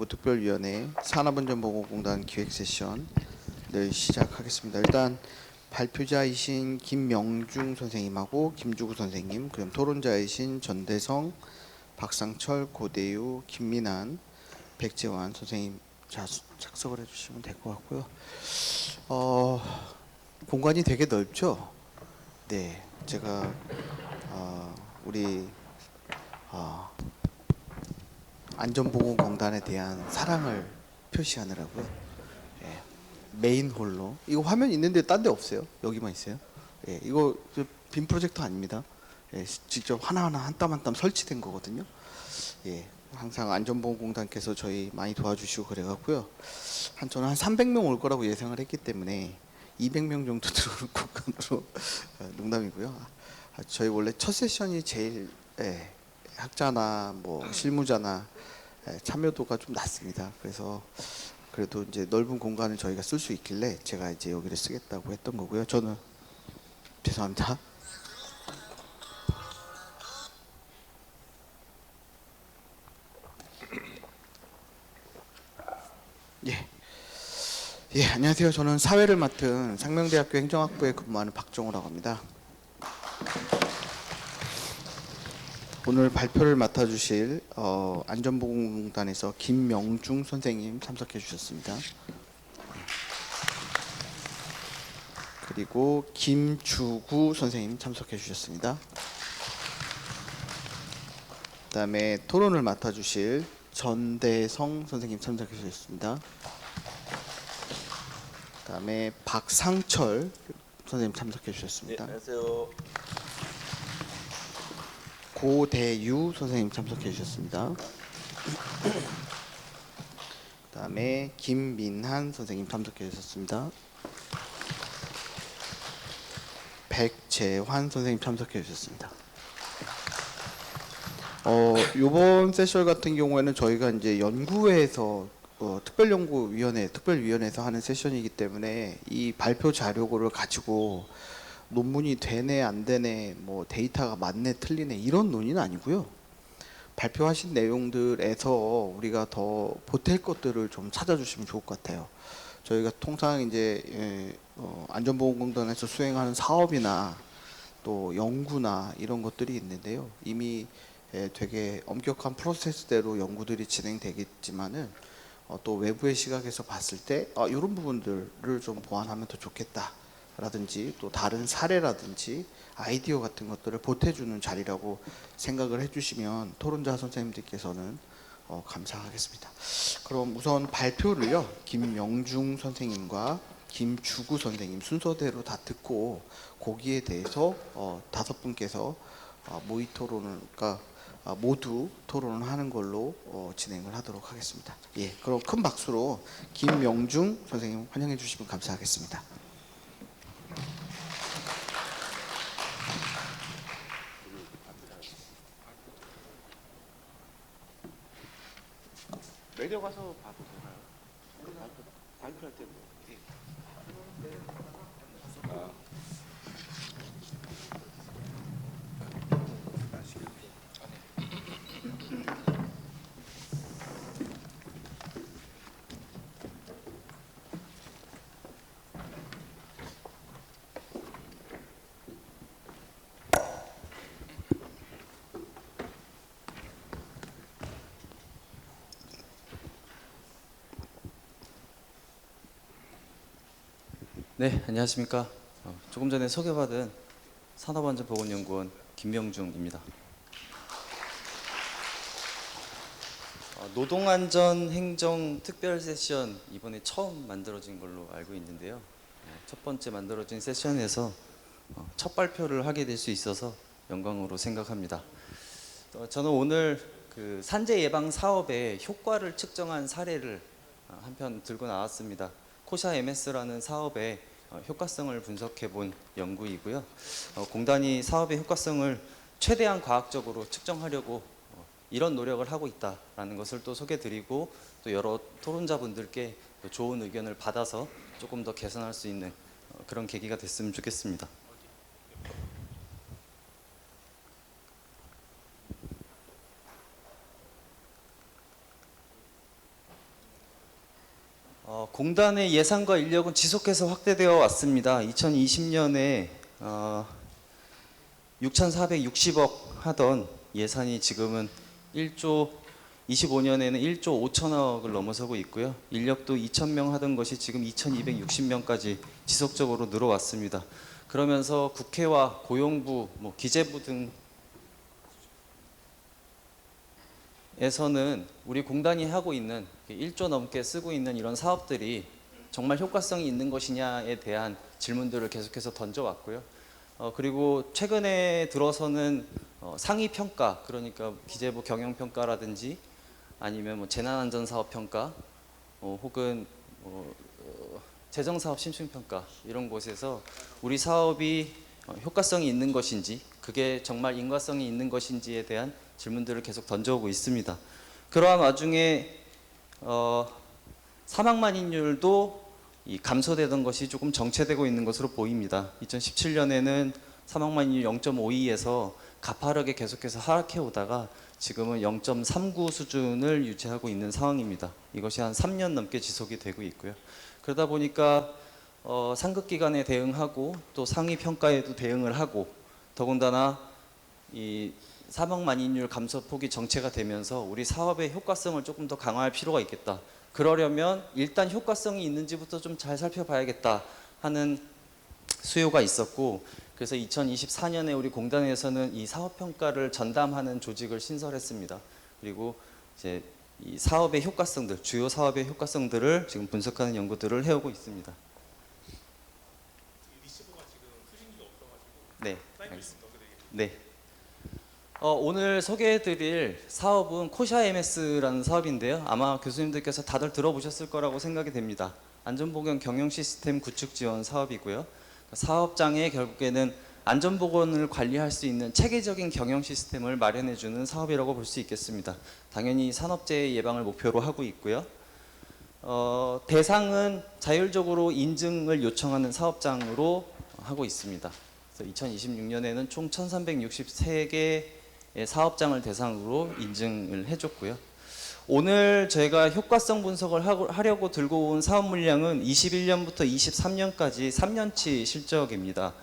특별위원회 산업안전보건공단 기획 세션을 시작하겠습니다. 일단 발표자이신 김명중 선생님하고 김주구 선생님, 그럼 토론자이신 전대성, 박상철, 고대유, 김민환, 백재환 선생님 착석을 해주시면 될 것 같고요. 공간이 되게 넓죠? 네, 제가 우리 안전보건공단에 대한 사랑을 표시하느라고요. 예, 메인 홀로 이거 화면 있는데 딴 데 없어요. 여기만 있어요. 예, 이거 빔 프로젝터 아닙니다. 예, 직접 하나하나 한 땀 한 땀 설치된 거거든요. 예, 항상 안전보건공단께서 저희 많이 도와주시고 그래갖고요. 저는 한 300명 올 거라고 예상을 했기 때문에 200명 정도 들어오는 공간으로 농담이고요. 저희 원래 첫 세션이 제일 학자나 뭐 실무자나 참여도가 좀 낮습니다. 그래서 그래도 이제 넓은 공간을 저희가 쓸 수 있길래 제가 이제 여기를 쓰겠다고 했던 거고요. 저는 죄송합니다. 예, 안녕하세요. 저는 사회를 맡은 상명대학교 행정학부에 근무하는 박정우라고 합니다. 오늘 발표를 맡아주실 안전보건공단에서 김명중 선생님 참석해 주셨습니다. 그리고 김주구 선생님 참석해 주셨습니다. 그다음에 토론을 맡아주실 전대성 선생님 참석해 주셨습니다. 그다음에 박상철 선생님 참석해 주셨습니다. 네, 안녕하세요. 고대유 선생님 참석해 주셨습니다. 그다음에 김민한 선생님 참석해 주셨습니다. 백재환 선생님 참석해 주셨습니다. 이번 세션 같은 경우에는 저희가 이제 연구회에서 특별위원회에서 하는 세션이기 때문에 이 발표 자료를 가지고 논문이 되네 안 되네 뭐 데이터가 맞네 틀리네 이런 논의는 아니고요. 발표하신 내용들에서 우리가 더 보탤 것들을 좀 찾아주시면 좋을 것 같아요. 저희가 통상 이제 안전보건공단에서 수행하는 사업이나 또 연구나 이런 것들이 있는데요. 이미 되게 엄격한 프로세스대로 연구들이 진행되겠지만은 또 외부의 시각에서 봤을 때 이런 부분들을 좀 보완하면 더 좋겠다. 라든지 또 다른 사례라든지 아이디어 같은 것들을 보태주는 자리라고 생각을 해주시면 토론자 선생님들께서는 감사하겠습니다. 그럼 우선 발표를요 김명중 선생님과 김주구 선생님 순서대로 다 듣고 거기에 대해서 5분께서 모의 토론을 모두 토론을 하는 걸로 진행을 하도록 하겠습니다. 예, 그럼 큰 박수로 김명중 선생님 환영해 주시면 감사하겠습니다. 내려가서 봐도 되나요? 발표할 때 뭐. 네, 안녕하십니까. 조금 전에 소개받은 산업안전보건연구원 김명중입니다. 노동안전행정 특별 세션 이번에 처음 만들어진 걸로 알고 있는데요. 첫 번째 만들어진 세션에서 첫 발표를 하게 될 수 있어서 영광으로 생각합니다. 저는 오늘 그 산재 예방 사업의 효과를 측정한 사례를 한 편 들고 나왔습니다. 코샤 MS라는 사업의 효과성을 분석해 본 연구이고요. 공단이 사업의 효과성을 최대한 과학적으로 측정하려고 이런 노력을 하고 있다라는 것을 또 소개드리고 또 여러 토론자분들께 또 좋은 의견을 받아서 조금 더 개선할 수 있는 그런 계기가 됐으면 좋겠습니다. 공단의 예산과 인력은 지속해서 확대되어 왔습니다. 2020년에 6,460억 하던 예산이 지금은 1조 25년에는 1조 5천억을 넘어서고 있고요. 인력도 2,000명 하던 것이 지금 2,260명까지 지속적으로 늘어왔습니다. 그러면서 국회와 고용부, 기재부 등에서는 우리 공단이 하고 있는 1조 넘게 쓰고 있는 이런 사업들이 정말 효과성이 있는 것이냐에 대한 질문들을 계속해서 던져왔고요. 그리고 최근에 들어서는 상위 평가, 그러니까 기재부 경영평가라든지 아니면 재난안전사업평가 혹은 재정사업 심층평가 이런 곳에서 우리 사업이 효과성이 있는 것인지, 그게 정말 인과성이 있는 것인지에 대한 질문들을 계속 던져오고 있습니다. 그러한 와중에 사망만인율도 감소되던 것이 조금 정체되고 있는 것으로 보입니다. 2017년에는 사망만인율 0.52에서 가파르게 계속해서 하락해 오다가 지금은 0.39 수준을 유지하고 있는 상황입니다. 이것이 한 3년 넘게 지속이 되고 있고요. 그러다 보니까 상급기관에 대응하고 또 상위 평가에도 대응을 하고, 더군다나 이 사망만인율 감소폭이 정체가 되면서 우리 사업의 효과성을 조금 더 강화할 필요가 있겠다. 그러려면 일단 효과성이 있는지부터 좀 잘 살펴봐야겠다 하는 수요가 있었고, 그래서 2024년에 우리 공단에서는 이 사업평가를 전담하는 조직을 신설했습니다. 그리고 이제 이 사업의 효과성들, 주요 사업의 효과성들을 지금 분석하는 연구들을 해오고 있습니다. 리시버가 지금 수신기가 없어가지고 네, 사이클 알겠습니다. 좀 넣어드리겠습니다. 네. 오늘 소개해드릴 사업은 코샤 MS라는 사업인데요. 아마 교수님들께서 다들 들어보셨을 거라고 생각이 됩니다. 안전보건 경영 시스템 구축 지원 사업이고요. 사업장에 결국에는 안전보건을 관리할 수 있는 체계적인 경영 시스템을 마련해주는 사업이라고 볼 수 있겠습니다. 당연히 산업재해 예방을 목표로 하고 있고요. 대상은 자율적으로 인증을 요청하는 사업장으로 하고 있습니다. 그래서 2026년에는 총 1,363개의 사업장을 대상으로 인증을 해줬고요. 오늘 저희가 효과성 분석을 하려고 들고 온 사업 물량은 21년부터 23년까지 3년치 실적입니다.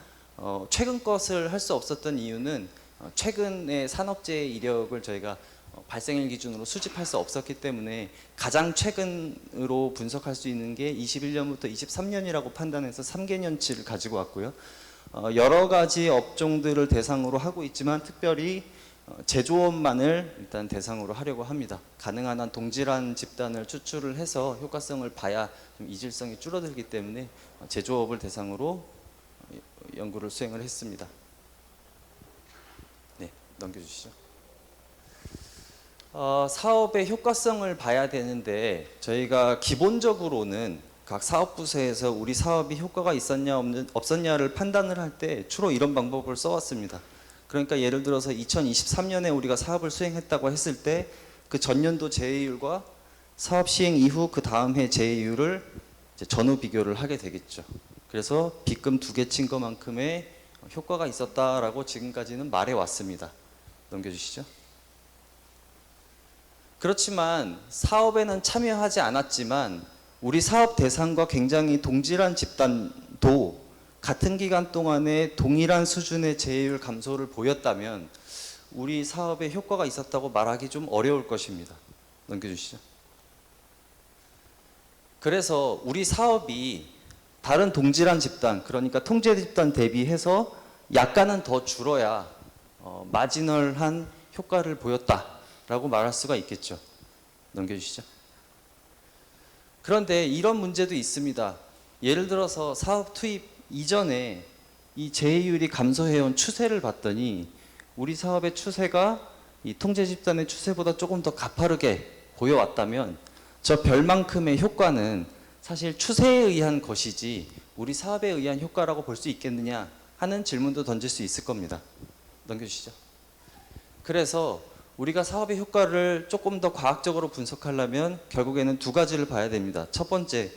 최근 것을 할 수 없었던 이유는 최근의 산업재해 이력을 저희가 발생일 기준으로 수집할 수 없었기 때문에 가장 최근으로 분석할 수 있는 게 21년부터 23년이라고 판단해서 3개년치를 가지고 왔고요. 여러 가지 업종들을 대상으로 하고 있지만 특별히 제조업만을 일단 대상으로 하려고 합니다. 가능한 한 동질한 집단을 추출을 해서 효과성을 봐야 좀 이질성이 줄어들기 때문에 제조업을 대상으로 연구를 수행을 했습니다. 네, 넘겨주시죠. 사업의 효과성을 봐야 되는데 저희가 기본적으로는 각 사업 부서에서 우리 사업이 효과가 있었냐 없었냐를 판단을 할 때 주로 이런 방법을 써왔습니다. 그러니까 예를 들어서 2023년에 우리가 사업을 수행했다고 했을 때 그 전년도 제해율과 사업 시행 이후 그 다음 해 제해율을 이제 전후 비교를 하게 되겠죠. 그래서 빗금 2개 친 것만큼의 효과가 있었다라고 지금까지는 말해 왔습니다. 넘겨주시죠. 그렇지만 사업에는 참여하지 않았지만 우리 사업 대상과 굉장히 동질한 집단도 같은 기간 동안에 동일한 수준의 제해율 감소를 보였다면 우리 사업에 효과가 있었다고 말하기 좀 어려울 것입니다. 넘겨주시죠. 그래서 우리 사업이 다른 동질한 집단, 그러니까 통제 집단 대비해서 약간은 더 줄어야 마지널한 효과를 보였다라고 말할 수가 있겠죠. 넘겨주시죠. 그런데 이런 문제도 있습니다. 예를 들어서 사업 투입 이전에 이 제해율이 감소해온 추세를 봤더니 우리 사업의 추세가 이 통제 집단의 추세보다 조금 더 가파르게 보여왔다면 저 별만큼의 효과는 사실 추세에 의한 것이지 우리 사업에 의한 효과라고 볼 수 있겠느냐 하는 질문도 던질 수 있을 겁니다. 넘겨주시죠. 그래서 우리가 사업의 효과를 조금 더 과학적으로 분석하려면 결국에는 두 가지를 봐야 됩니다. 첫 번째,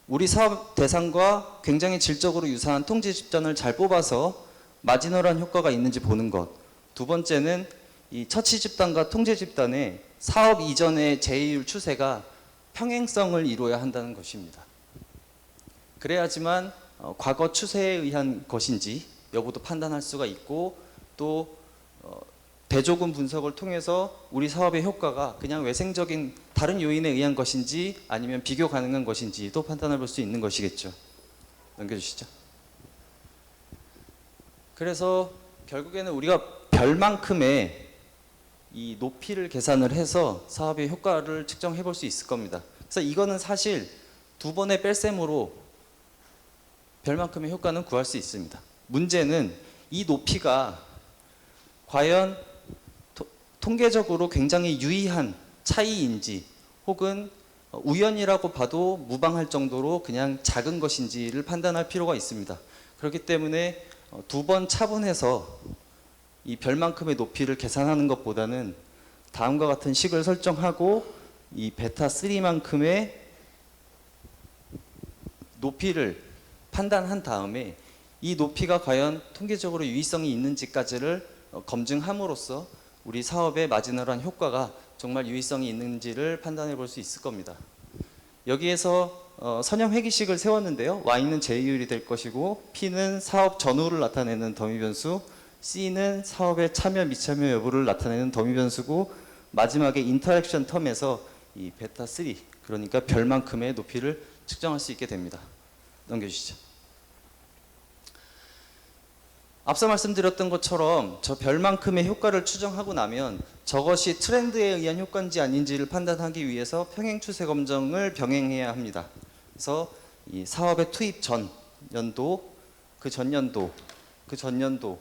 우리 사업 대상과 굉장히 질적으로 유사한 통제 집단을 잘 뽑아서 마지널한 효과가 있는지 보는 것. 두 번째는 이 처치 집단과 통제 집단의 사업 이전의 제해율 추세가 평행성을 이루어야 한다는 것입니다. 그래야지만 과거 추세에 의한 것인지 여부도 판단할 수가 있고, 또 대조군 분석을 통해서 우리 사업의 효과가 그냥 외생적인 다른 요인에 의한 것인지 아니면 비교 가능한 것인지도 판단해 볼 수 있는 것이겠죠. 넘겨주시죠. 그래서 결국에는 우리가 별만큼의 이 높이를 계산을 해서 사업의 효과를 측정해 볼 수 있을 겁니다. 그래서 이거는 사실 두 번의 뺄셈으로 별만큼의 효과는 구할 수 있습니다. 문제는 이 높이가 과연 통계적으로 굉장히 유의한 차이인지, 혹은 우연이라고 봐도 무방할 정도로 그냥 작은 것인지를 판단할 필요가 있습니다. 그렇기 때문에 두 번 차분해서 이 별만큼의 높이를 계산하는 것보다는 다음과 같은 식을 설정하고 이 베타 3만큼의 높이를 판단한 다음에 이 높이가 과연 통계적으로 유의성이 있는지까지를 검증함으로써 우리 사업의 마지노란 효과가 정말 유의성이 있는지를 판단해 볼 수 있을 겁니다. 여기에서 선형 회귀식을 세웠는데요. Y는 제휴율이 될 것이고, P는 사업 전후를 나타내는 더미 변수, C는 사업의 참여 미참여 여부를 나타내는 더미 변수고, 마지막에 인터랙션 텀에서 이 베타 3, 그러니까 별만큼의 높이를 측정할 수 있게 됩니다. 넘겨주시죠. 앞서 말씀드렸던 것처럼 저 별만큼의 효과를 추정하고 나면 저것이 트렌드에 의한 효과인지 아닌지를 판단하기 위해서 평행 추세 검정을 병행해야 합니다. 그래서 이 사업의 투입 전 연도, 그 전년도, 그 전년도,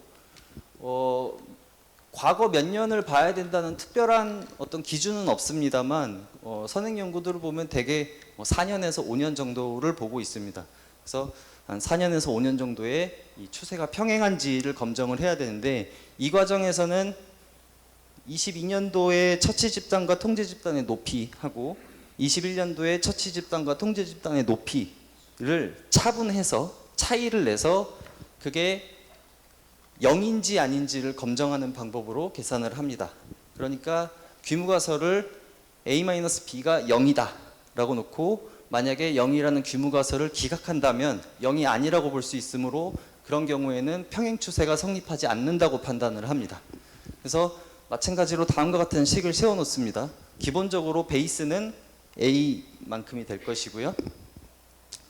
과거 몇 년을 봐야 된다는 특별한 어떤 기준은 없습니다만, 선행 연구들을 보면 대개 4년에서 5년 정도를 보고 있습니다. 그래서 한 4년에서 5년 정도의 이 추세가 평행한지를 검증을 해야 되는데, 이 과정에서는 22년도의 처치 집단과 통제 집단의 높이하고 21년도의 처치 집단과 통제 집단의 높이를 차분해서 차이를 내서 그게 0인지 아닌지를 검증하는 방법으로 계산을 합니다. 그러니까 귀무가설을 A-B가 0이다 라고 놓고, 만약에 0이라는 귀무가설을 기각한다면 0이 아니라고 볼 수 있으므로 그런 경우에는 평행 추세가 성립하지 않는다고 판단을 합니다. 그래서 마찬가지로 다음과 같은 식을 세워 놓습니다. 기본적으로 베이스는 A만큼이 될 것이고요.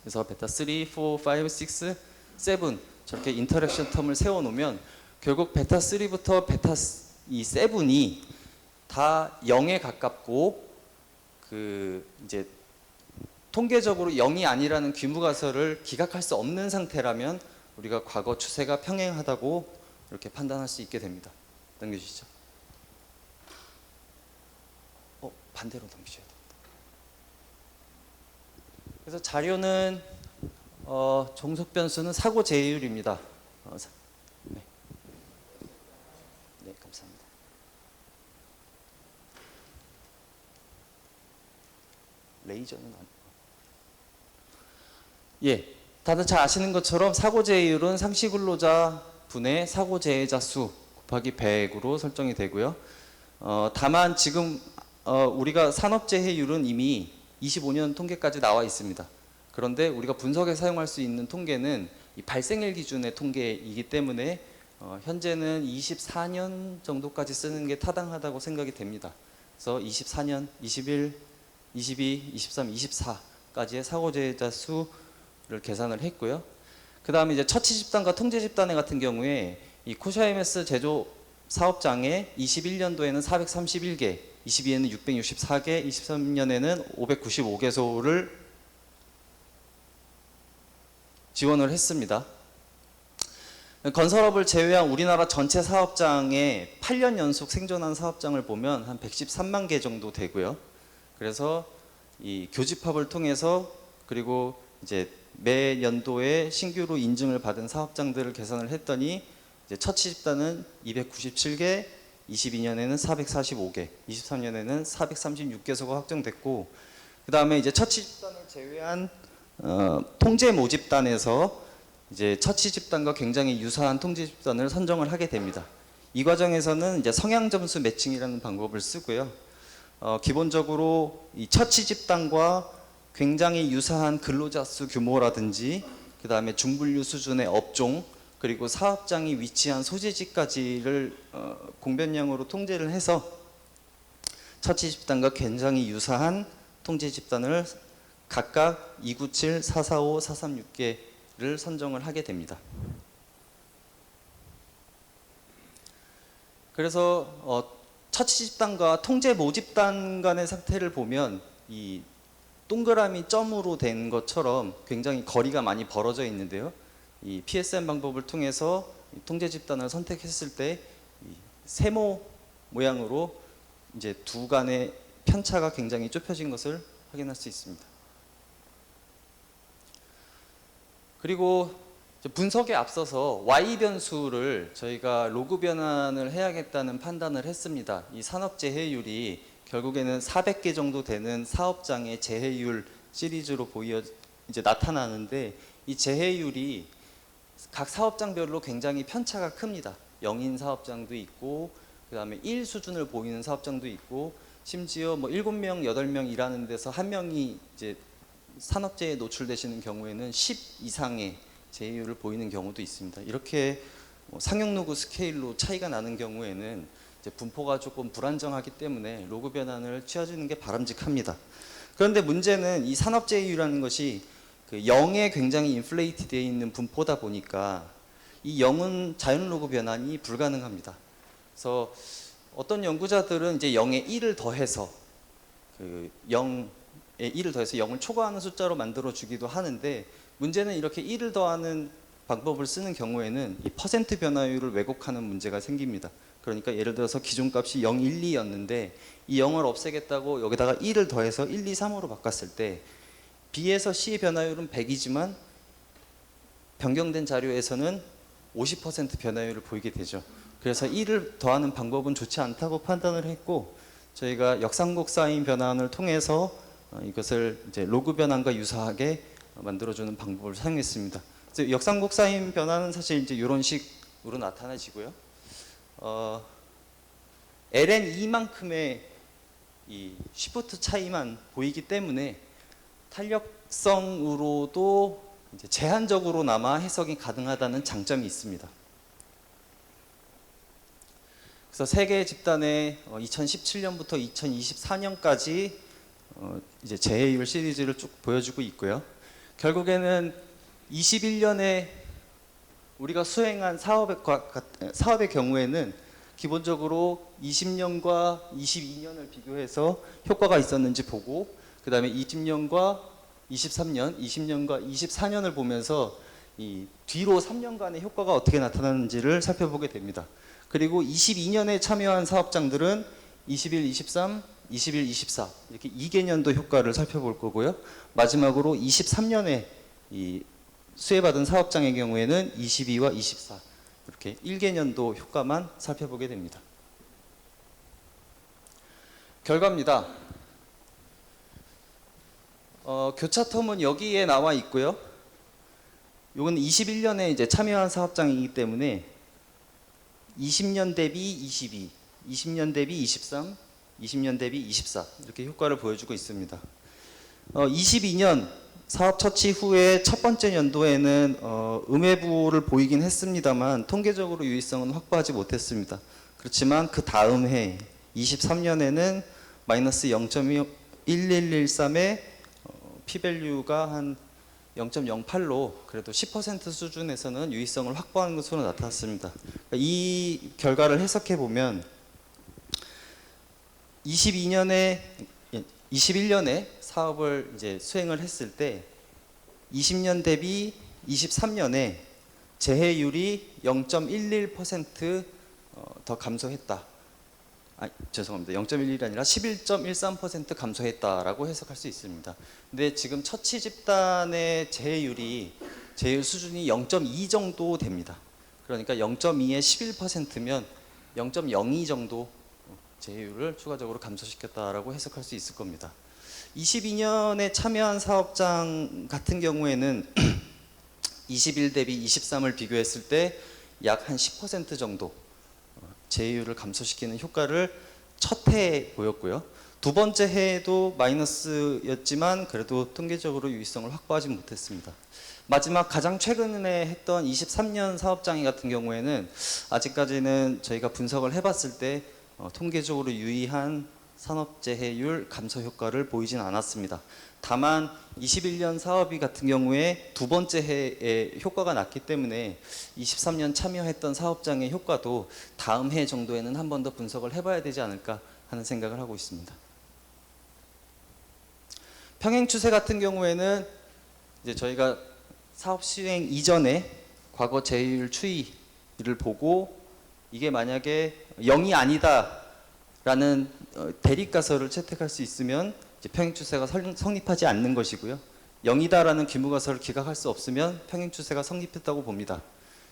그래서 베타 3, 4, 5, 6, 7 저렇게 인터랙션 텀을 세워 놓으면 결국 베타 3부터 베타 이 7이 다 0에 가깝고, 이제 통계적으로 0이 아니라는 귀무가설을 기각할 수 없는 상태라면 우리가 과거 추세가 평행하다고 이렇게 판단할 수 있게 됩니다. 넘겨주시죠. 반대로 넘기셔야 됩니다. 그래서 자료는 종속 변수는 사고 제휴율입니다. 네. 네, 감사합니다. 레이저는 안. 예, 다들 잘 아시는 것처럼 사고 제휴율은 상시 근로자 분의 사고 재해자 수 곱하기 100으로 설정이 되고요. 다만 지금 우리가 산업재해율은 이미 25년 통계까지 나와 있습니다. 그런데 우리가 분석에 사용할 수 있는 통계는 이 발생일 기준의 통계이기 때문에 현재는 24년 정도까지 쓰는 게 타당하다고 생각이 됩니다. 그래서 24년, 21, 22, 23, 24까지의 사고재해자 수를 계산을 했고요. 그 다음에 이제 처치 집단과 통제 집단의 같은 경우에 이 코샤이메스 제조 사업장에 21년도에는 431개, 22년에는 664개, 23년에는 595개소를 지원을 했습니다. 건설업을 제외한 우리나라 전체 사업장에 8년 연속 생존한 사업장을 보면 한 113만 개 정도 되고요. 그래서 이 교집합을 통해서, 그리고 이제 매 연도에 신규로 인증을 받은 사업장들을 계산을 했더니 이제 처치 집단은 297개, 22년에는 445개, 23년에는 436개소가 확정됐고, 그 다음에 이제 처치 집단을 제외한 통제 모집단에서 이제 처치 집단과 굉장히 유사한 통제 집단을 선정을 하게 됩니다. 이 과정에서는 이제 성향 점수 매칭이라는 방법을 쓰고요. 기본적으로 이 처치 집단과 굉장히 유사한 근로자 수 규모라든지 그 다음에 중분류 수준의 업종 그리고 사업장이 위치한 소재지까지를 공변량으로 통제를 해서 처치 집단과 굉장히 유사한 통제 집단을 각각 297, 445, 436개를 선정을 하게 됩니다. 그래서 처치 집단과 통제 모집단 간의 상태를 보면 이 동그라미 점으로 된 것처럼 굉장히 거리가 많이 벌어져 있는데요. 이 PSM 방법을 통해서 통제 집단을 선택했을 때 세모 모양으로 이제 두 간의 편차가 굉장히 좁혀진 것을 확인할 수 있습니다. 그리고 분석에 앞서서 Y 변수를 저희가 로그 변환을 해야겠다는 판단을 했습니다. 이 산업 재해율이 결국에는 400개 정도 되는 사업장의 재해율 시리즈로 이제 나타나는데 이 재해율이 각 사업장별로 굉장히 편차가 큽니다. 0인 사업장도 있고 그다음에 1 수준을 보이는 사업장도 있고 심지어 뭐 7명, 8명 일하는 데서 한 명이 이제 산업재해에 노출되시는 경우에는 10 이상의 재해율을 보이는 경우도 있습니다. 이렇게 상용 로그 스케일로 차이가 나는 경우에는 이제 분포가 조금 불안정하기 때문에 로그 변환을 취해주는 게 바람직합니다. 그런데 문제는 이 산업재해율이라는 것이 그 0에 굉장히 인플레이트 되어 있는 분포다 보니까 이 0은 자연 로그 변환이 불가능합니다. 그래서 어떤 연구자들은 이제 0에 1을 더해서 그 0에 1을 더해서 0을 초과하는 숫자로 만들어 주기도 하는데 문제는 이렇게 1을 더하는 방법을 쓰는 경우에는 이 퍼센트 변화율을 왜곡하는 문제가 생깁니다. 그러니까 예를 들어서 기존 값이 0, 1, 2였는데 이 0을 없애겠다고 여기다가 1을 더해서 1, 2, 3으로 바꿨을 때 B에서 C의 변화율은 100이지만 변경된 자료에서는 50% 변화율을 보이게 되죠. 그래서 1을 더하는 방법은 좋지 않다고 판단을 했고 저희가 역삼곡 사인 변환을 통해서 이것을 이제 로그 변환과 유사하게 만들어주는 방법을 사용했습니다. 그래서 역삼곡 사인 변환은 사실 이제 이런 식으로 나타나지고요. ln2만큼의 이 쉬프트 차이만 보이기 때문에 탄력성으로도 이제 제한적으로나마 해석이 가능하다는 장점이 있습니다. 그래서 세 개의 집단에 2017년부터 2024년까지 이제 재해율 시리즈를 쭉 보여주고 있고요. 결국에는 21년에 우리가 수행한 사업의 경우에는 기본적으로 20년과 22년을 비교해서 효과가 있었는지 보고 그 다음에 20년과 23년, 20년과 24년을 보면서 이 뒤로 3년간의 효과가 어떻게 나타나는지를 살펴보게 됩니다. 그리고 22년에 참여한 사업장들은 21, 23, 21, 24 이렇게 2개년도 효과를 살펴볼 거고요. 마지막으로 23년에 이 수혜받은 사업장의 경우에는 22와 24 이렇게 1개년도 효과만 살펴보게 됩니다. 결과입니다. 교차 텀은 여기에 나와 있고요. 이건 21년에 이제 참여한 사업장이기 때문에 20년 대비 22, 20년 대비 23, 20년 대비 24 이렇게 효과를 보여주고 있습니다. 22년 사업 처치 후에 첫 번째 연도에는 음해부를 보이긴 했습니다만 통계적으로 유의성은 확보하지 못했습니다. 그렇지만 그 다음 해 23년에는 마이너스 0.1113의 P밸류가 한 0.08로 그래도 10% 수준에서는 유의성을 확보하는 것으로 나타났습니다. 이 결과를 해석해 보면 21년에 사업을 이제 수행을 했을 때 20년 대비 23년에 재해율이 0.11% 더 감소했다. 죄송합니다. 0.11이 아니라 11.13% 감소했다라고 해석할 수 있습니다. 근데 지금 처치 집단의 재해율이 재해율 수준이 0.2 정도 됩니다. 그러니까 0.2에 11%면 0.02 정도 재해율을 추가적으로 감소시켰다라고 해석할 수 있을 겁니다. 22년에 참여한 사업장 같은 경우에는 21 대비 23을 비교했을 때 약 한 10% 정도 재해율을 감소시키는 효과를 첫 해에 보였고요. 두 번째 해에도 마이너스였지만 그래도 통계적으로 유의성을 확보하지 못했습니다. 마지막 가장 최근에 했던 23년 사업장애 같은 경우에는 아직까지는 저희가 분석을 해봤을 때 통계적으로 유의한 산업재해율 감소 효과를 보이진 않았습니다. 다만 21년 사업이 같은 경우에 두 번째 해에 효과가 났기 때문에 23년 참여했던 사업장의 효과도 다음 해 정도에는 한 번 더 분석을 해봐야 되지 않을까 하는 생각을 하고 있습니다. 평행 추세 같은 경우에는 이제 저희가 사업 시행 이전에 과거 재해율 추이를 보고 이게 만약에 0이 아니다라는 대립가설을 채택할 수 있으면 이제 평행 추세가 성립하지 않는 것이고요. 0이다라는 규모가설을 기각할 수 없으면 평행 추세가 성립했다고 봅니다.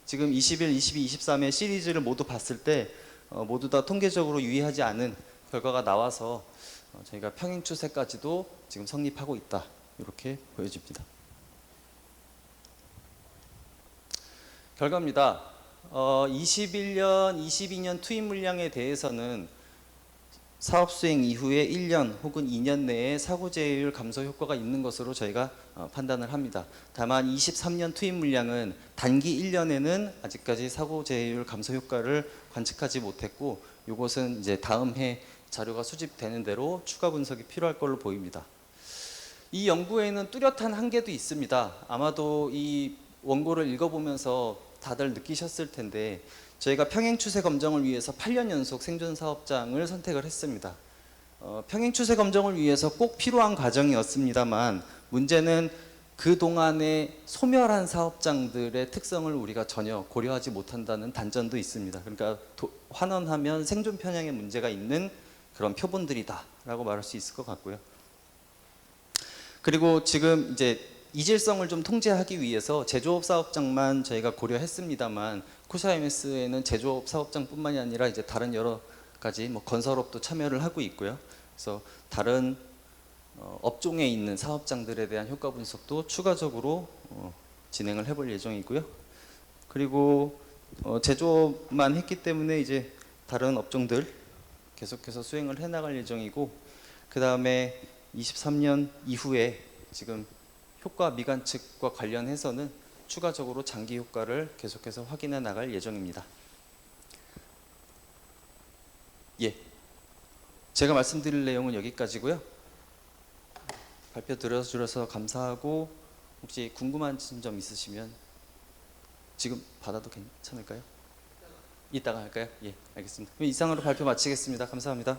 지금 21, 22, 23의 시리즈를 모두 봤을 때 모두 다 통계적으로 유의하지 않은 결과가 나와서 저희가 평행 추세까지도 지금 성립하고 있다. 이렇게 보여집니다. 결과입니다. 21년, 22년 투입 물량에 대해서는 사업 수행 이후에 1년 혹은 2년 내에 사고재해율 감소 효과가 있는 것으로 저희가 판단을 합니다. 다만 23년 투입 물량은 단기 1년에는 아직까지 사고재해율 감소 효과를 관측하지 못했고 이것은 이제 다음 해 자료가 수집되는 대로 추가 분석이 필요할 걸로 보입니다. 이 연구에는 뚜렷한 한계도 있습니다. 아마도 이 원고를 읽어보면서 다들 느끼셨을 텐데 저희가 평행 추세 검정을 위해서 8년 연속 생존 사업장을 선택을 했습니다. 평행 추세 검정을 위해서 꼭 필요한 과정이었습니다만 문제는 그 동안에 소멸한 사업장들의 특성을 우리가 전혀 고려하지 못한다는 단점도 있습니다. 그러니까 환원하면 생존 편향의 문제가 있는 그런 표본들이다라고 말할 수 있을 것 같고요. 그리고 지금 이제 이질성을 좀 통제하기 위해서 제조업 사업장만 저희가 고려했습니다만 코샤MS에는 제조업 사업장뿐만이 아니라 이제 다른 여러 가지 뭐 건설업도 참여를 하고 있고요. 그래서 다른 업종에 있는 사업장들에 대한 효과 분석도 추가적으로 진행을 해볼 예정이고요. 그리고 제조업만 했기 때문에 이제 다른 업종들 계속해서 수행을 해나갈 예정이고 그 다음에 23년 이후에 지금 효과 미관측과 관련해서는 추가적으로 장기 효과를 계속해서 확인해 나갈 예정입니다. 예, 제가 말씀드릴 내용은 여기까지고요. 발표 들어주셔서 감사하고 혹시 궁금한 점 있으시면 지금 받아도 괜찮을까요? 이따가 할까요? 예, 알겠습니다. 그럼 이상으로 발표 마치겠습니다. 감사합니다.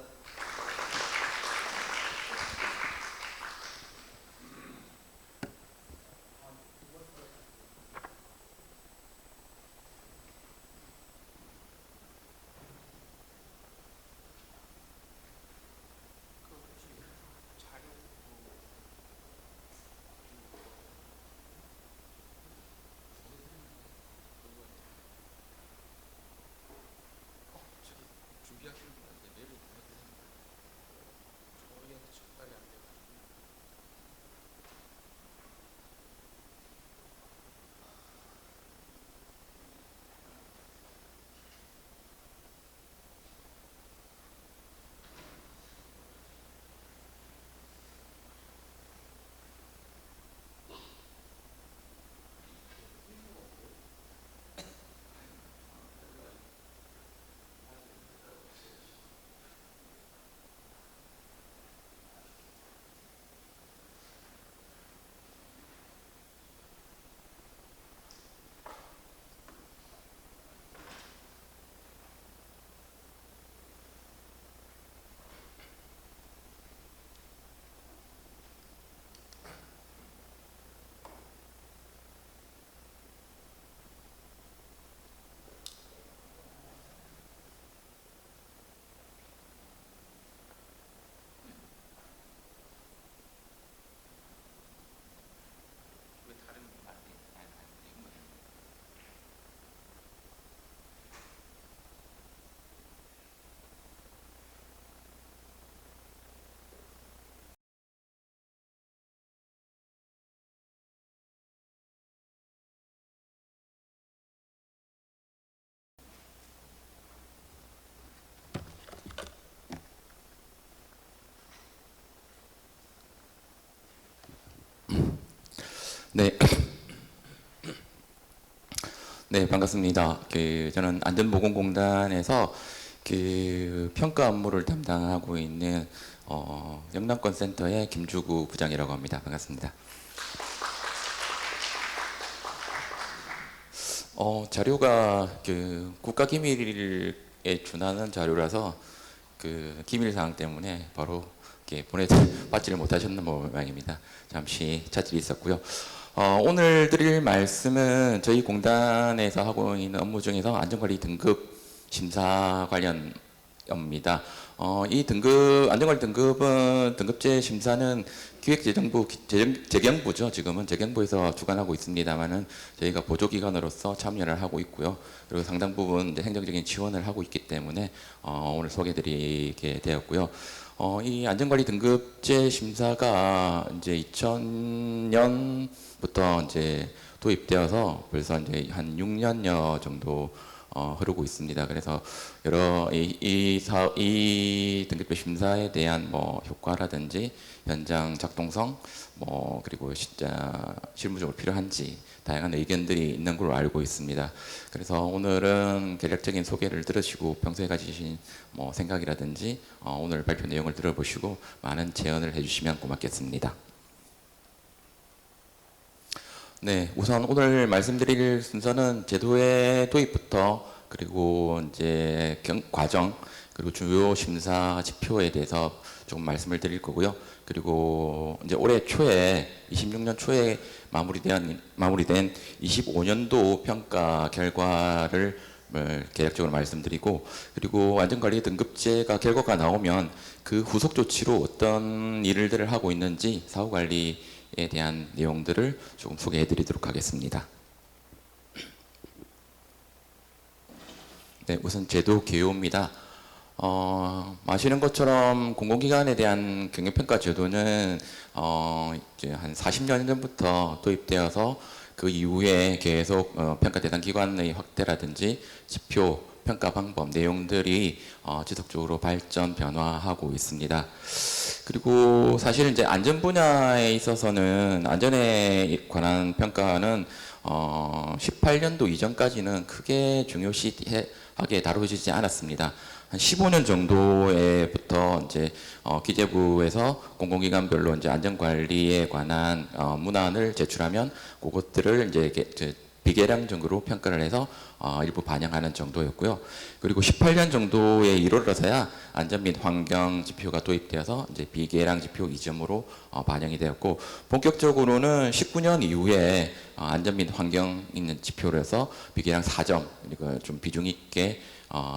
네. 네, 반갑습니다. 저는 안전보건공단에서 평가 업무를 담당하고 있는 영남권 센터의 김주구 부장이라고 합니다. 반갑습니다. 자료가 국가기밀에 준하는 자료라서 기밀 사항 때문에 바로 받지를 못하셨는 모양입니다. 잠시 차질이 있었고요. 오늘 드릴 말씀은 저희 공단에서 하고 있는 업무 중에서 안전관리 등급 심사 관련입니다. 이 안전관리 등급은 등급제 심사는 기획재정부 재경부죠. 지금은 재경부에서 주관하고 있습니다만은 저희가 보조기관으로서 참여를 하고 있고요. 그리고 상당 부분 이제 행정적인 지원을 하고 있기 때문에 오늘 소개드리게 되었고요. 이 안전관리 등급제 심사가 이제 2000년부터 이제 도입되어서 벌써 이제 한 6년여 정도 흐르고 있습니다. 그래서 여러 이 등급제 심사에 대한 효과라든지 현장 작동성 그리고 진짜 실무적으로 필요한지 다양한 의견들이 있는 걸로 알고 있습니다. 그래서 오늘은 개략적인 소개를 들으시고 평소에 가지신 생각이라든지 오늘 발표 내용을 들어보시고 많은 제언을 해주시면 고맙겠습니다. 네, 우선 오늘 말씀드릴 순서는 제도의 도입부터 그리고 이제 과정 그리고 주요 심사 지표에 대해서 조금 말씀을 드릴 거고요. 그리고 이제 올해 초에 26년 초에 마무리된 25년도 평가 결과를 개략적으로 말씀드리고, 그리고 안전관리 등급제가 결과가 나오면 그 후속 조치로 어떤 일들을 하고 있는지 사후관리에 대한 내용들을 조금 소개해 드리도록 하겠습니다. 네, 우선 제도 개요입니다. 아시는 것처럼 공공기관에 대한 경영평가 제도는 이제 한 40년 전부터 도입되어서 그 이후에 계속 평가 대상 기관의 확대라든지 지표, 평가 방법, 내용들이 지속적으로 발전, 변화하고 있습니다. 그리고 사실 이제 안전 분야에 있어서는 안전에 관한 평가는 18년도 이전까지는 크게 중요시하게 다뤄지지 않았습니다. 한 15년 정도에부터 이제 기재부에서 공공기관별로 이제 안전관리에 관한 문안을 제출하면 그것들을 이제 비계량적으로 평가를 해서 일부 반영하는 정도였고요. 그리고 18년 정도에 이르러서야 안전 및 환경 지표가 도입되어서 이제 비계량 지표 2점으로 반영이 되었고, 본격적으로는 19년 이후에 안전 및 환경 있는 지표로 해서 비계량 4점, 그러니까 좀 비중 있게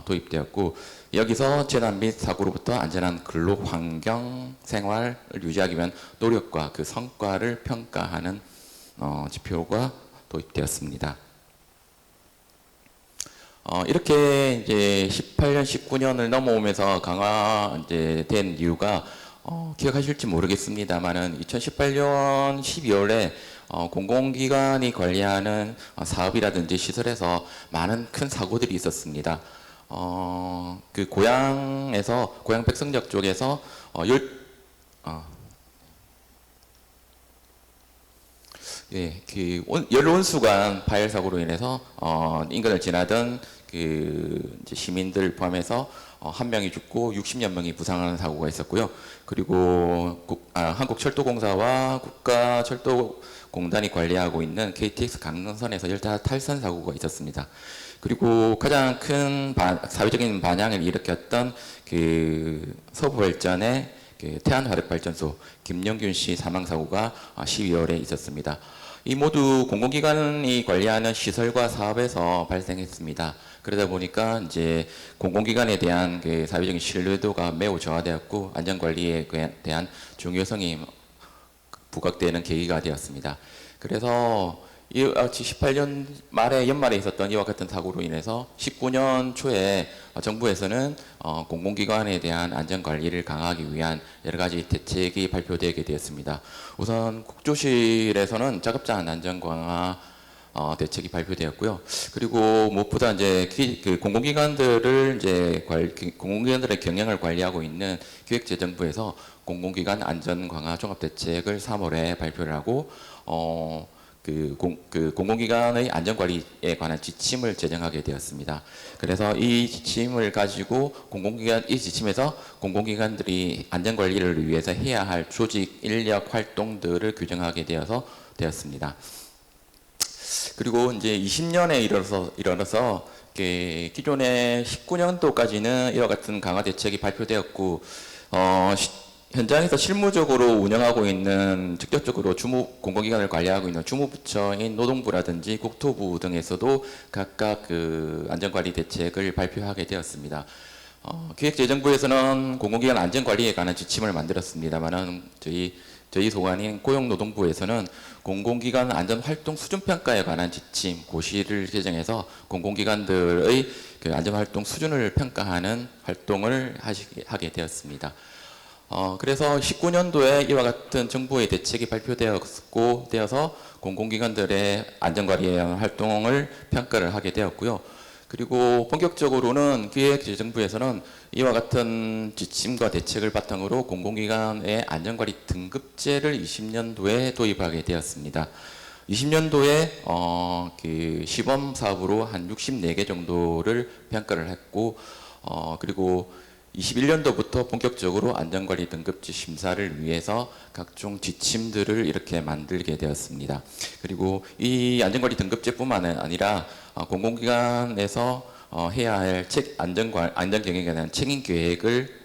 도입되었고, 여기서 재난 및 사고로부터 안전한 근로 환경 생활을 유지하기 위한 노력과 그 성과를 평가하는 지표가 도입되었습니다. 이렇게 이제 18년, 19년을 넘어오면서 강화 이제 된 이유가 기억하실지 모르겠습니다만은 2018년 12월에 공공기관이 관리하는 사업이라든지 시설에서 많은 큰 사고들이 있었습니다. 그 고양 백성역 쪽에서 열온수관 파열 사고로 인해서 인근을 지나던 이제 시민들 포함해서 한 명이 죽고 60여 명이 부상하는 사고가 있었고요. 그리고 한국철도공사와 국가철도공단이 관리하고 있는 KTX 강릉선에서 열차 탈선 사고가 있었습니다. 그리고 가장 큰 사회적인 반향을 일으켰던 서부발전의 태안화력발전소 김영균 씨 사망 사고가 12월에 있었습니다. 이 모두 공공기관이 관리하는 시설과 사업에서 발생했습니다. 그러다 보니까 이제 공공기관에 대한 사회적인 신뢰도가 매우 저하되었고 안전관리에 대한 중요성이 부각되는 계기가 되었습니다. 그래서 18년 말에 연말에 있었던 이와 같은 사고로 인해서 19년 초에 정부에서는 공공기관에 대한 안전관리를 강화하기 위한 여러 가지 대책이 발표되게 되었습니다. 우선 국조실에서는 작업장 안전 강화 대책이 발표되었고요. 그리고 무엇보다 이제 공공기관들의 경영을 관리하고 있는 기획재정부에서 공공기관 안전 강화 종합대책을 3월에 발표를 하고 그 공공기관의 안전관리에 관한 지침을 제정하게 되었습니다. 그래서 이 지침을 가지고 이 지침에서 공공기관들이 안전관리를 위해서 해야 할 조직, 인력, 활동들을 규정하게 되었습니다. 그리고 이제 20년에 이르러서 기존의 19년도까지는 이와 같은 강화 대책이 발표되었고, 현장에서 실무적으로 운영하고 있는 직접적으로 공공기관을 관리하고 있는 주무부처인 노동부라든지 국토부 등에서도 각각 그 안전관리 대책을 발표하게 되었습니다. 기획재정부에서는 공공기관 안전관리에 관한 지침을 만들었습니다만은 저희 소관인 고용노동부에서는 공공기관 안전활동 수준평가에 관한 지침 고시를 제정해서 공공기관들의 그 안전활동 수준을 평가하는 활동을 하게 되었습니다. 그래서 19년도에 이와 같은 정부의 대책이 되어서 공공기관들의 안전관리에 대한 활동을 평가를 하게 되었고요. 그리고 본격적으로는 기획재정부에서는 이와 같은 지침과 대책을 바탕으로 공공기관의 안전관리 등급제를 20년도에 도입하게 되었습니다. 20년도에 그 시범 사업으로 한 64개 정도를 평가를 했고, 그리고 21년도부터 본격적으로 안전관리 등급제 심사를 위해서 각종 지침들을 이렇게 만들게 되었습니다. 그리고 이 안전관리 등급제뿐만 아니라 공공기관에서 해야 할 안전경영에 대한 책임 계획을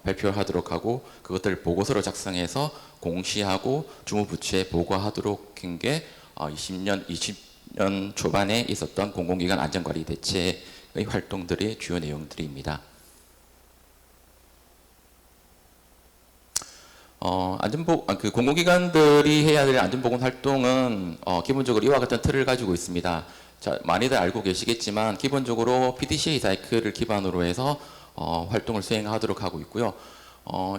발표하도록 하고, 그것들을 보고서로 작성해서 공시하고 주무부처에 보고하도록 한 게 20년 초반에 있었던 공공기관 안전관리 대책의 활동들의 주요 내용들입니다. 공공기관들이 해야 될 안전보건 활동은 기본적으로 이와 같은 틀을 가지고 있습니다. 자, 많이들 알고 계시겠지만 기본적으로 PDCA 사이클을 기반으로 해서 활동을 수행하도록 하고 있고요.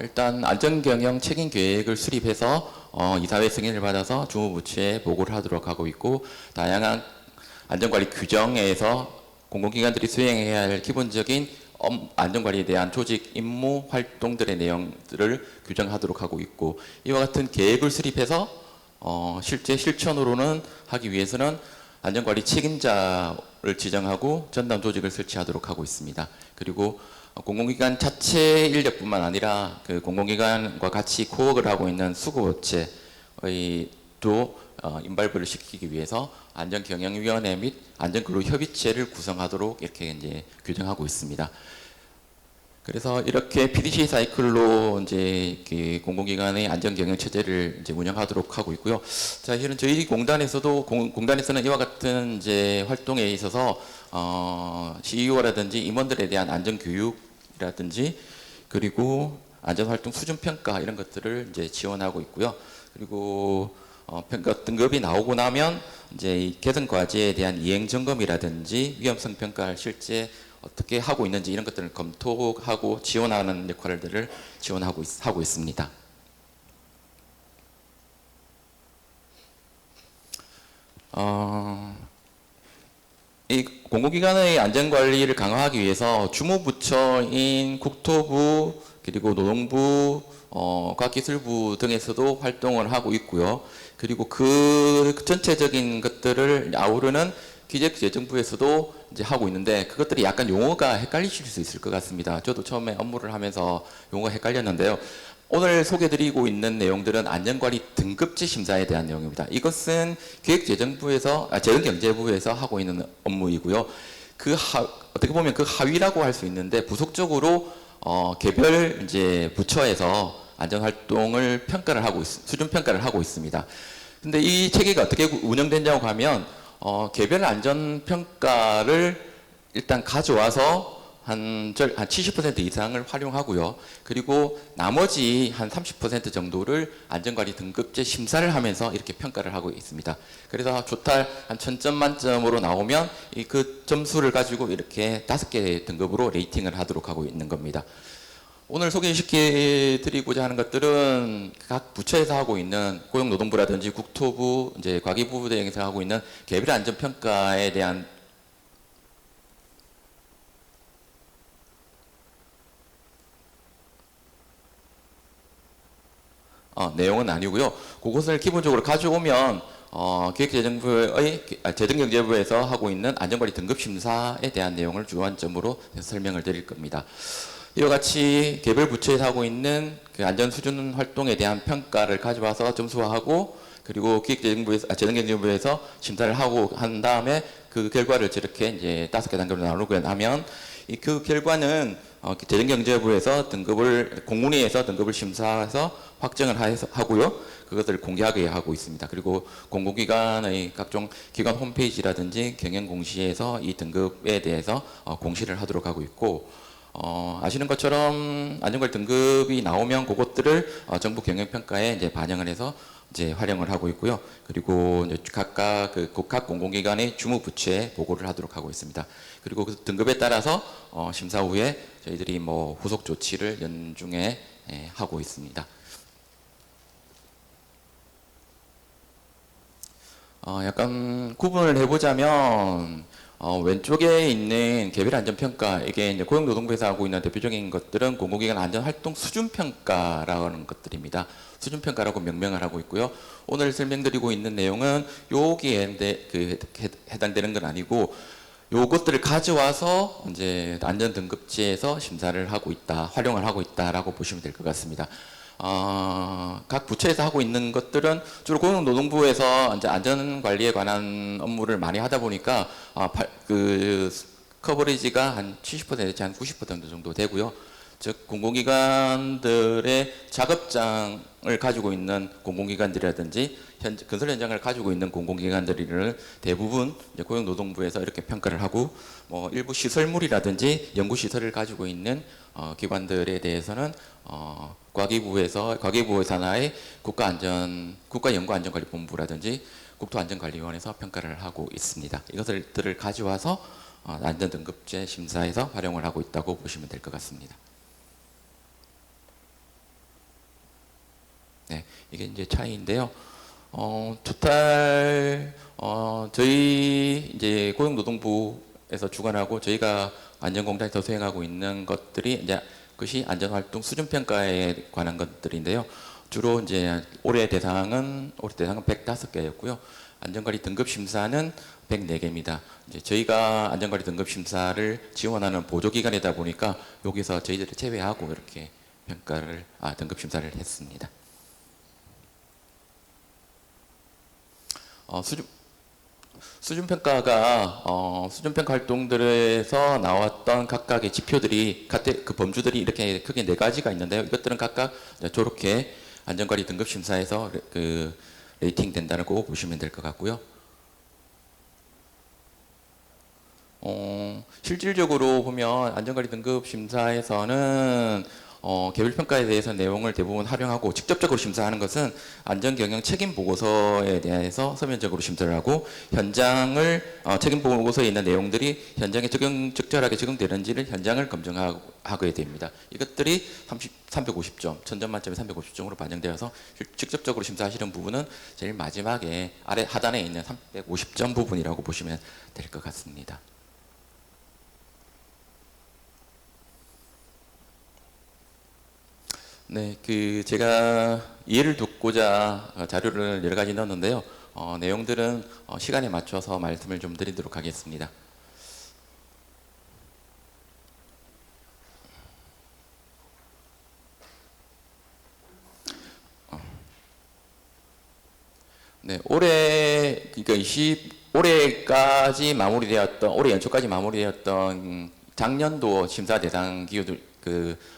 일단 안전경영 책임 계획을 수립해서 이사회 승인을 받아서 주무부처에 보고를 하도록 하고 있고, 다양한 안전관리 규정에서 공공기관들이 수행해야 할 기본적인 안전관리에 대한 조직, 임무, 활동들의 내용들을 규정하도록 하고 있고, 이와 같은 계획을 수립해서 실제 실천으로는 하기 위해서는 안전관리 책임자를 지정하고 전담 조직을 설치하도록 하고 있습니다. 그리고 공공기관 자체 인력뿐만 아니라 그 공공기관과 같이 코웍을 하고 있는 수급업체의 또 인발부를 시키기 위해서 안전경영위원회 및 안전그룹협의체를 구성하도록 이렇게 이제 규정하고 있습니다. 그래서 이렇게 PDCA 사이클로 이제 공공기관의 안전경영 체제를 이제 운영하도록 하고 있고요. 자, 이런 저희 공단에서는 이와 같은 이제 활동에 있어서 CEO라든지 임원들에 대한 안전교육이라든지 그리고 안전활동 수준평가 이런 것들을 이제 지원하고 있고요. 그리고 평가 등급이 나오고 나면 이제 이 개선 과제에 대한 이행 점검이라든지 위험성 평가를 실제 어떻게 하고 있는지 이런 것들을 검토하고 지원하는 역할들을 하고 있습니다. 이 공공기관의 안전관리를 강화하기 위해서 주무부처인 국토부 그리고 노동부, 과학기술부 등에서도 활동을 하고 있고요. 그리고 그 전체적인 것들을 아우르는 기획재정부에서도 이제 하고 있는데, 그것들이 약간 용어가 헷갈리실 수 있을 것 같습니다. 저도 처음에 업무를 하면서 용어가 헷갈렸는데요. 오늘 소개드리고 있는 내용들은 안전관리 등급제 심사에 대한 내용입니다. 이것은 재정경제부에서 하고 있는 업무이고요. 어떻게 보면 그 하위라고 할 수 있는데, 부속적으로 개별 이제 부처에서 안전활동을 수준 평가를 하고 있습니다. 근데 이 체계가 어떻게 운영되냐고 하면, 개별 안전평가를 일단 가져와서 한 70% 이상을 활용하고요. 그리고 나머지 한 30% 정도를 안전관리 등급제 심사를 하면서 이렇게 평가를 하고 있습니다. 그래서 조탈 한 1000점 만점으로 나오면 그 점수를 가지고 이렇게 5개 등급으로 레이팅을 하도록 하고 있는 겁니다. 오늘 소개시켜드리고자 하는 것들은 각 부처에서 하고 있는 고용노동부라든지 국토부, 이제 과기부 등에서 하고 있는 개별 안전평가에 대한 내용은 아니고요. 그것을 기본적으로 가져오면 기획재정부의 재정경제부에서 하고 있는 안전관리 등급 심사에 대한 내용을 주안점으로 설명을 드릴 겁니다. 이와 같이 개별 부처에서 하고 있는 그 안전 수준 활동에 대한 평가를 가져와서 점수화하고 그리고 재정경제부에서 심사를 하고 한 다음에 그 결과를 저렇게 이제 5개 단계로 나누고 나면 그 결과는 재정경제부에서 공문위에서 등급을 심사해서 확정을 하고요. 그것을 공개하게 하고 있습니다. 그리고 공공기관의 각종 기관 홈페이지라든지 경영공시에서 이 등급에 대해서 공시를 하도록 하고 있고 아시는 것처럼 안전관리 등급이 나오면 그것들을 정부 경영평가에 이제 반영을 해서 이제 활용을 하고 있고요. 그리고 이제 각각 각 공공기관의 주무부처에 보고를 하도록 하고 있습니다. 그리고 그 등급에 따라서 심사 후에 저희들이 뭐 후속 조치를 연중에 하고 있습니다. 약간 구분을 해보자면 왼쪽에 있는 개별 안전평가 이게 이제 고용노동부에서 하고 있는 대표적인 것들은 공공기관 안전활동 수준평가라는 것들입니다. 수준평가라고 명명을 하고 있고요. 오늘 설명드리고 있는 내용은 여기에 해당되는 건 아니고 요것들을 가져와서 이제 안전등급제에서 심사를 하고 있다, 활용을 하고 있다라고 보시면 될 것 같습니다. 각 부처에서 하고 있는 것들은 주로 고용노동부에서 이제 안전관리에 관한 업무를 많이 하다 보니까 그 커버리지가 한 70% 내지 한 90% 정도 되고요. 즉 공공기관들의 작업장을 가지고 있는 공공기관들이라든지 건설 현장을 가지고 있는 공공기관들을 대부분 이제 고용노동부에서 이렇게 평가를 하고 뭐 일부 시설물이라든지 연구시설을 가지고 있는 기관들에 대해서는 과기부 산하의 국가연구안전관리본부라든지 국토안전관리원에서 평가를 하고 있습니다. 이것들을 가져와서 안전등급제 심사에서 활용을 하고 있다고 보시면 될 것 같습니다. 네, 이게 이제 차이인데요. 토탈 저희 이제 고용노동부에서 주관하고 저희가 안전공단에서 수행하고 있는 것들이 이제 그것이 안전활동 수준평가에 관한 것들인데요. 주로 이제 올해 대상은 105개였고요. 안전관리 등급 심사는 104개입니다. 이제 저희가 안전관리 등급 심사를 지원하는 보조기관이다 보니까 여기서 저희들을 제외하고 이렇게 등급 심사를 했습니다. 수준평가가 수준평가 활동들에서 나왔던 각각의 지표들이 그 범주들이 이렇게 크게 4가지가 있는데요. 이것들은 각각 저렇게 안전관리 등급 심사에서 그 레이팅 된다고 보시면 될 것 같고요. 실질적으로 보면 안전관리 등급 심사에서는 개별평가에 대해서 내용을 대부분 활용하고 직접적으로 심사하는 것은 안전경영 책임보고서에 대해서 서면적으로 심사를 하고 현장을 책임보고서에 있는 내용들이 현장에 적절하게 적용되는지를 현장을 검증하게 됩니다. 이것들이 350점, 1000점 만점에 350점으로 반영되어서 직접적으로 심사하시는 부분은 제일 마지막에 아래 하단에 있는 350점 부분이라고 보시면 될 것 같습니다. 네, 제가 이해를 돕고자 자료를 여러 가지 넣었는데요. 내용들은 시간에 맞춰서 말씀을 좀 드리도록 하겠습니다. 네, 올해 올해까지 올해 연초까지 마무리되었던 작년도 심사 대상 기구들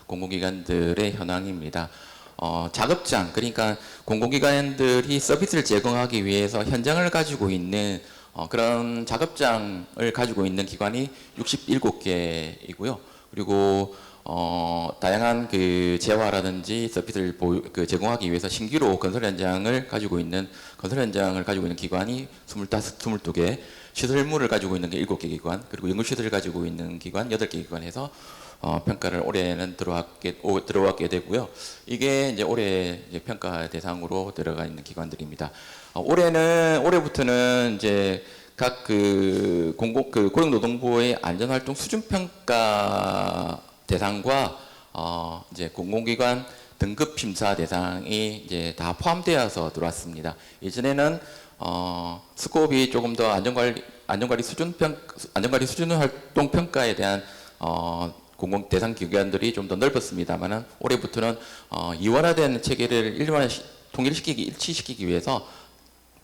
공공기관들의 현황입니다. 작업장, 그러니까 공공기관들이 서비스를 제공하기 위해서 현장을 가지고 있는 그런 작업장을 가지고 있는 기관이 67개이고요. 그리고 다양한 재화라든지 서비스를 제공하기 위해서 신규로 건설 현장을 가지고 있는 기관이 22개, 시설물을 가지고 있는 게 7개 기관, 그리고 연구시설을 가지고 있는 기관 8개 기관에서 평가를 올해는 들어왔게 되고요. 이게 이제 올해 평가 대상으로 들어가 있는 기관들입니다. 올해부터는 이제 각 고용노동부의 안전활동 수준평가 대상과 이제 공공기관 등급 심사 대상이 이제 다 포함되어서 들어왔습니다. 예전에는 스코업이 조금 더 안전관리 수준 활동 평가에 대한 공공 대상 기관들이 좀 더 넓었습니다만은 올해부터는 이원화된 체계를 일치시키기 위해서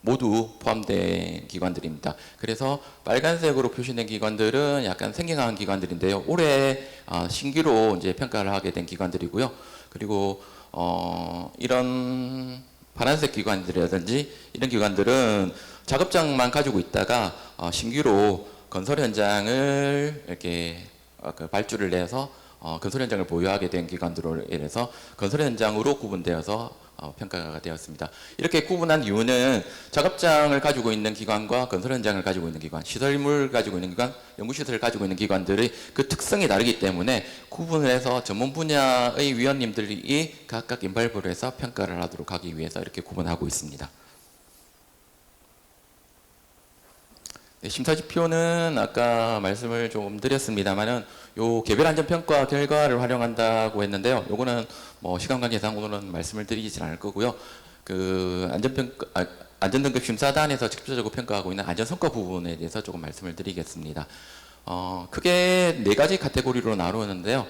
모두 포함된 기관들입니다. 그래서 빨간색으로 표시된 기관들은 약간 생경한 기관들인데요. 올해 신규로 이제 평가를 하게 된 기관들이고요. 그리고 이런 파란색 기관들이라든지 이런 기관들은 작업장만 가지고 있다가 신규로 건설 현장을 이렇게 그 발주를 내서 건설 현장을 보유하게 된 기관들로 인해서 건설 현장으로 구분되어서 평가가 되었습니다. 이렇게 구분한 이유는 작업장을 가지고 있는 기관과 건설 현장을 가지고 있는 기관, 시설물 가지고 있는 기관, 연구시설을 가지고 있는 기관들의 그 특성이 다르기 때문에 구분을 해서 전문 분야의 위원님들이 각각 인발부를 해서 평가를 하도록 하기 위해서 이렇게 구분하고 있습니다. 네, 심사 지표는 아까 말씀을 좀 드렸습니다만은 요 개별 안전평가 결과를 활용한다고 했는데요. 요거는 뭐 시간 관계상 오늘은 말씀을 드리진 않을 거고요. 그 안전등급 심사단에서 직접적으로 평가하고 있는 안전성과 부분에 대해서 조금 말씀을 드리겠습니다. 크게 4가지 카테고리로 나누었는데요.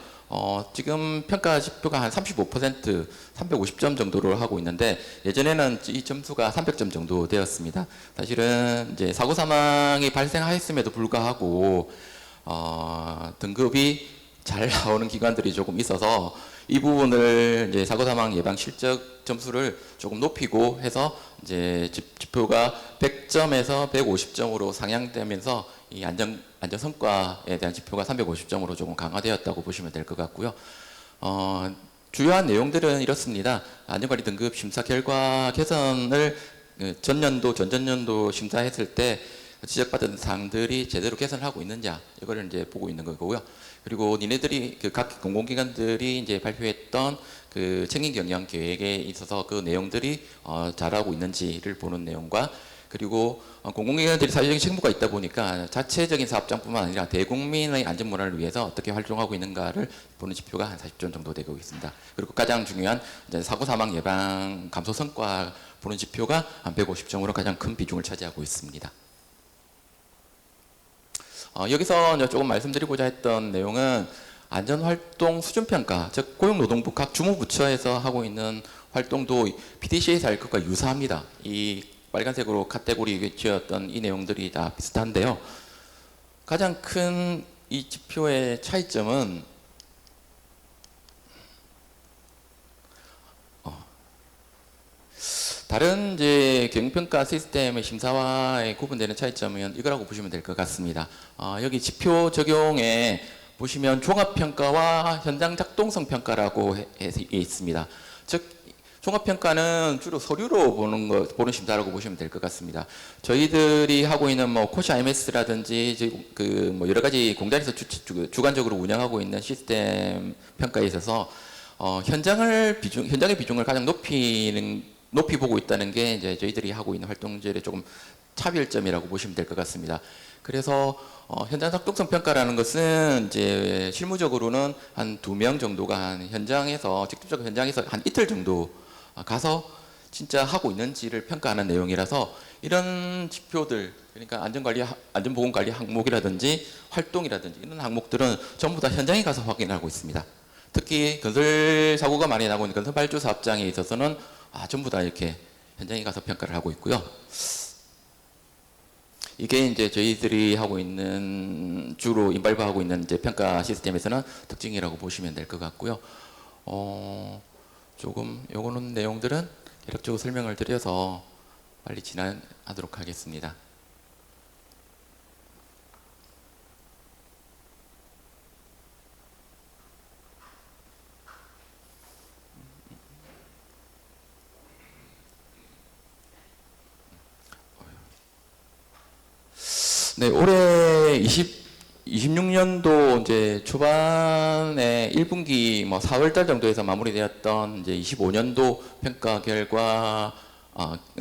지금 평가 지표가 한 35%, 350점 정도로 하고 있는데 예전에는 이 점수가 300점 정도 되었습니다. 사실은 이제 사고 사망이 발생하였음에도 불구하고 등급이 잘 나오는 기관들이 조금 있어서 이 부분을 이제 사고 사망 예방 실적 점수를 조금 높이고 해서 이제 지표가 100점에서 150점으로 상향되면서 이 안전 성과에 대한 지표가 350점으로 조금 강화되었다고 보시면 될 것 같고요. 주요한 내용들은 이렇습니다. 안전관리 등급 심사 결과 개선을 전년도, 전전년도 심사했을 때 지적받은 사항들이 제대로 개선하고 있는지 이거를 이제 보고 있는 거고요. 그리고 니네들이 그 각 공공기관들이 이제 발표했던 그 책임 경영 계획에 있어서 그 내용들이 잘하고 있는지를 보는 내용과 그리고 공공기관들이 사회적인 책무가 있다 보니까 자체적인 사업장뿐만 아니라 대국민의 안전문화를 위해서 어떻게 활동하고 있는가를 보는 지표가 한 40점 정도 되고 있습니다. 그리고 가장 중요한 이제 사고 사망 예방 감소 성과 보는 지표가 한 150점으로 가장 큰 비중을 차지하고 있습니다. 여기서 이제 조금 말씀드리고자 했던 내용은 안전활동 수준평가, 즉 고용노동부 각 주무부처에서 하고 있는 활동도 PDCA에서 할 것과 유사합니다. 이 빨간색으로 카테고리 지었던 이 내용들이 다 비슷한데요. 가장 큰 이 지표의 차이점은 다른 이제 경영평가 시스템의 심사와의 구분되는 차이점은 이거라고 보시면 될 것 같습니다. 여기 지표 적용에 보시면 종합평가와 현장 작동성 평가라고 있습니다. 즉 종합평가는 주로 서류로 보는 심사라고 보시면 될 것 같습니다. 저희들이 하고 있는 뭐 코시 IMS라든지 그 뭐 여러 가지 공단에서 주관적으로 운영하고 있는 시스템 평가에 있어서 현장의 비중을 가장 높이 보고 있다는 게 이제 저희들이 하고 있는 활동들의 조금 차별점이라고 보시면 될 것 같습니다. 그래서 현장 작동성 평가라는 것은 이제 실무적으로는 한 2명 정도가 한 현장에서 직접적으로 현장에서 한 이틀 정도 가서 진짜 하고 있는지를 평가하는 내용이라서 이런 지표들 그러니까 안전보건관리 항목이라든지 활동이라든지 이런 항목들은 전부 다 현장에 가서 확인하고 있습니다. 특히 건설 사고가 많이 나고 있는 건설 발주 사업장에 있어서는 전부 다 이렇게 현장에 가서 평가를 하고 있고요. 이게 이제 저희들이 하고 있는 주로 인발부하고 있는 이제 평가 시스템에서는 특징이라고 보시면 될 것 같고요. 조금 요거는 내용들은 계략적으로 설명을 드려서 빨리 진행하도록 하겠습니다. 네, 올해 26년도 이제 초반에 1분기 뭐 4월달 정도에서 마무리되었던 이제 25년도 평가 결과를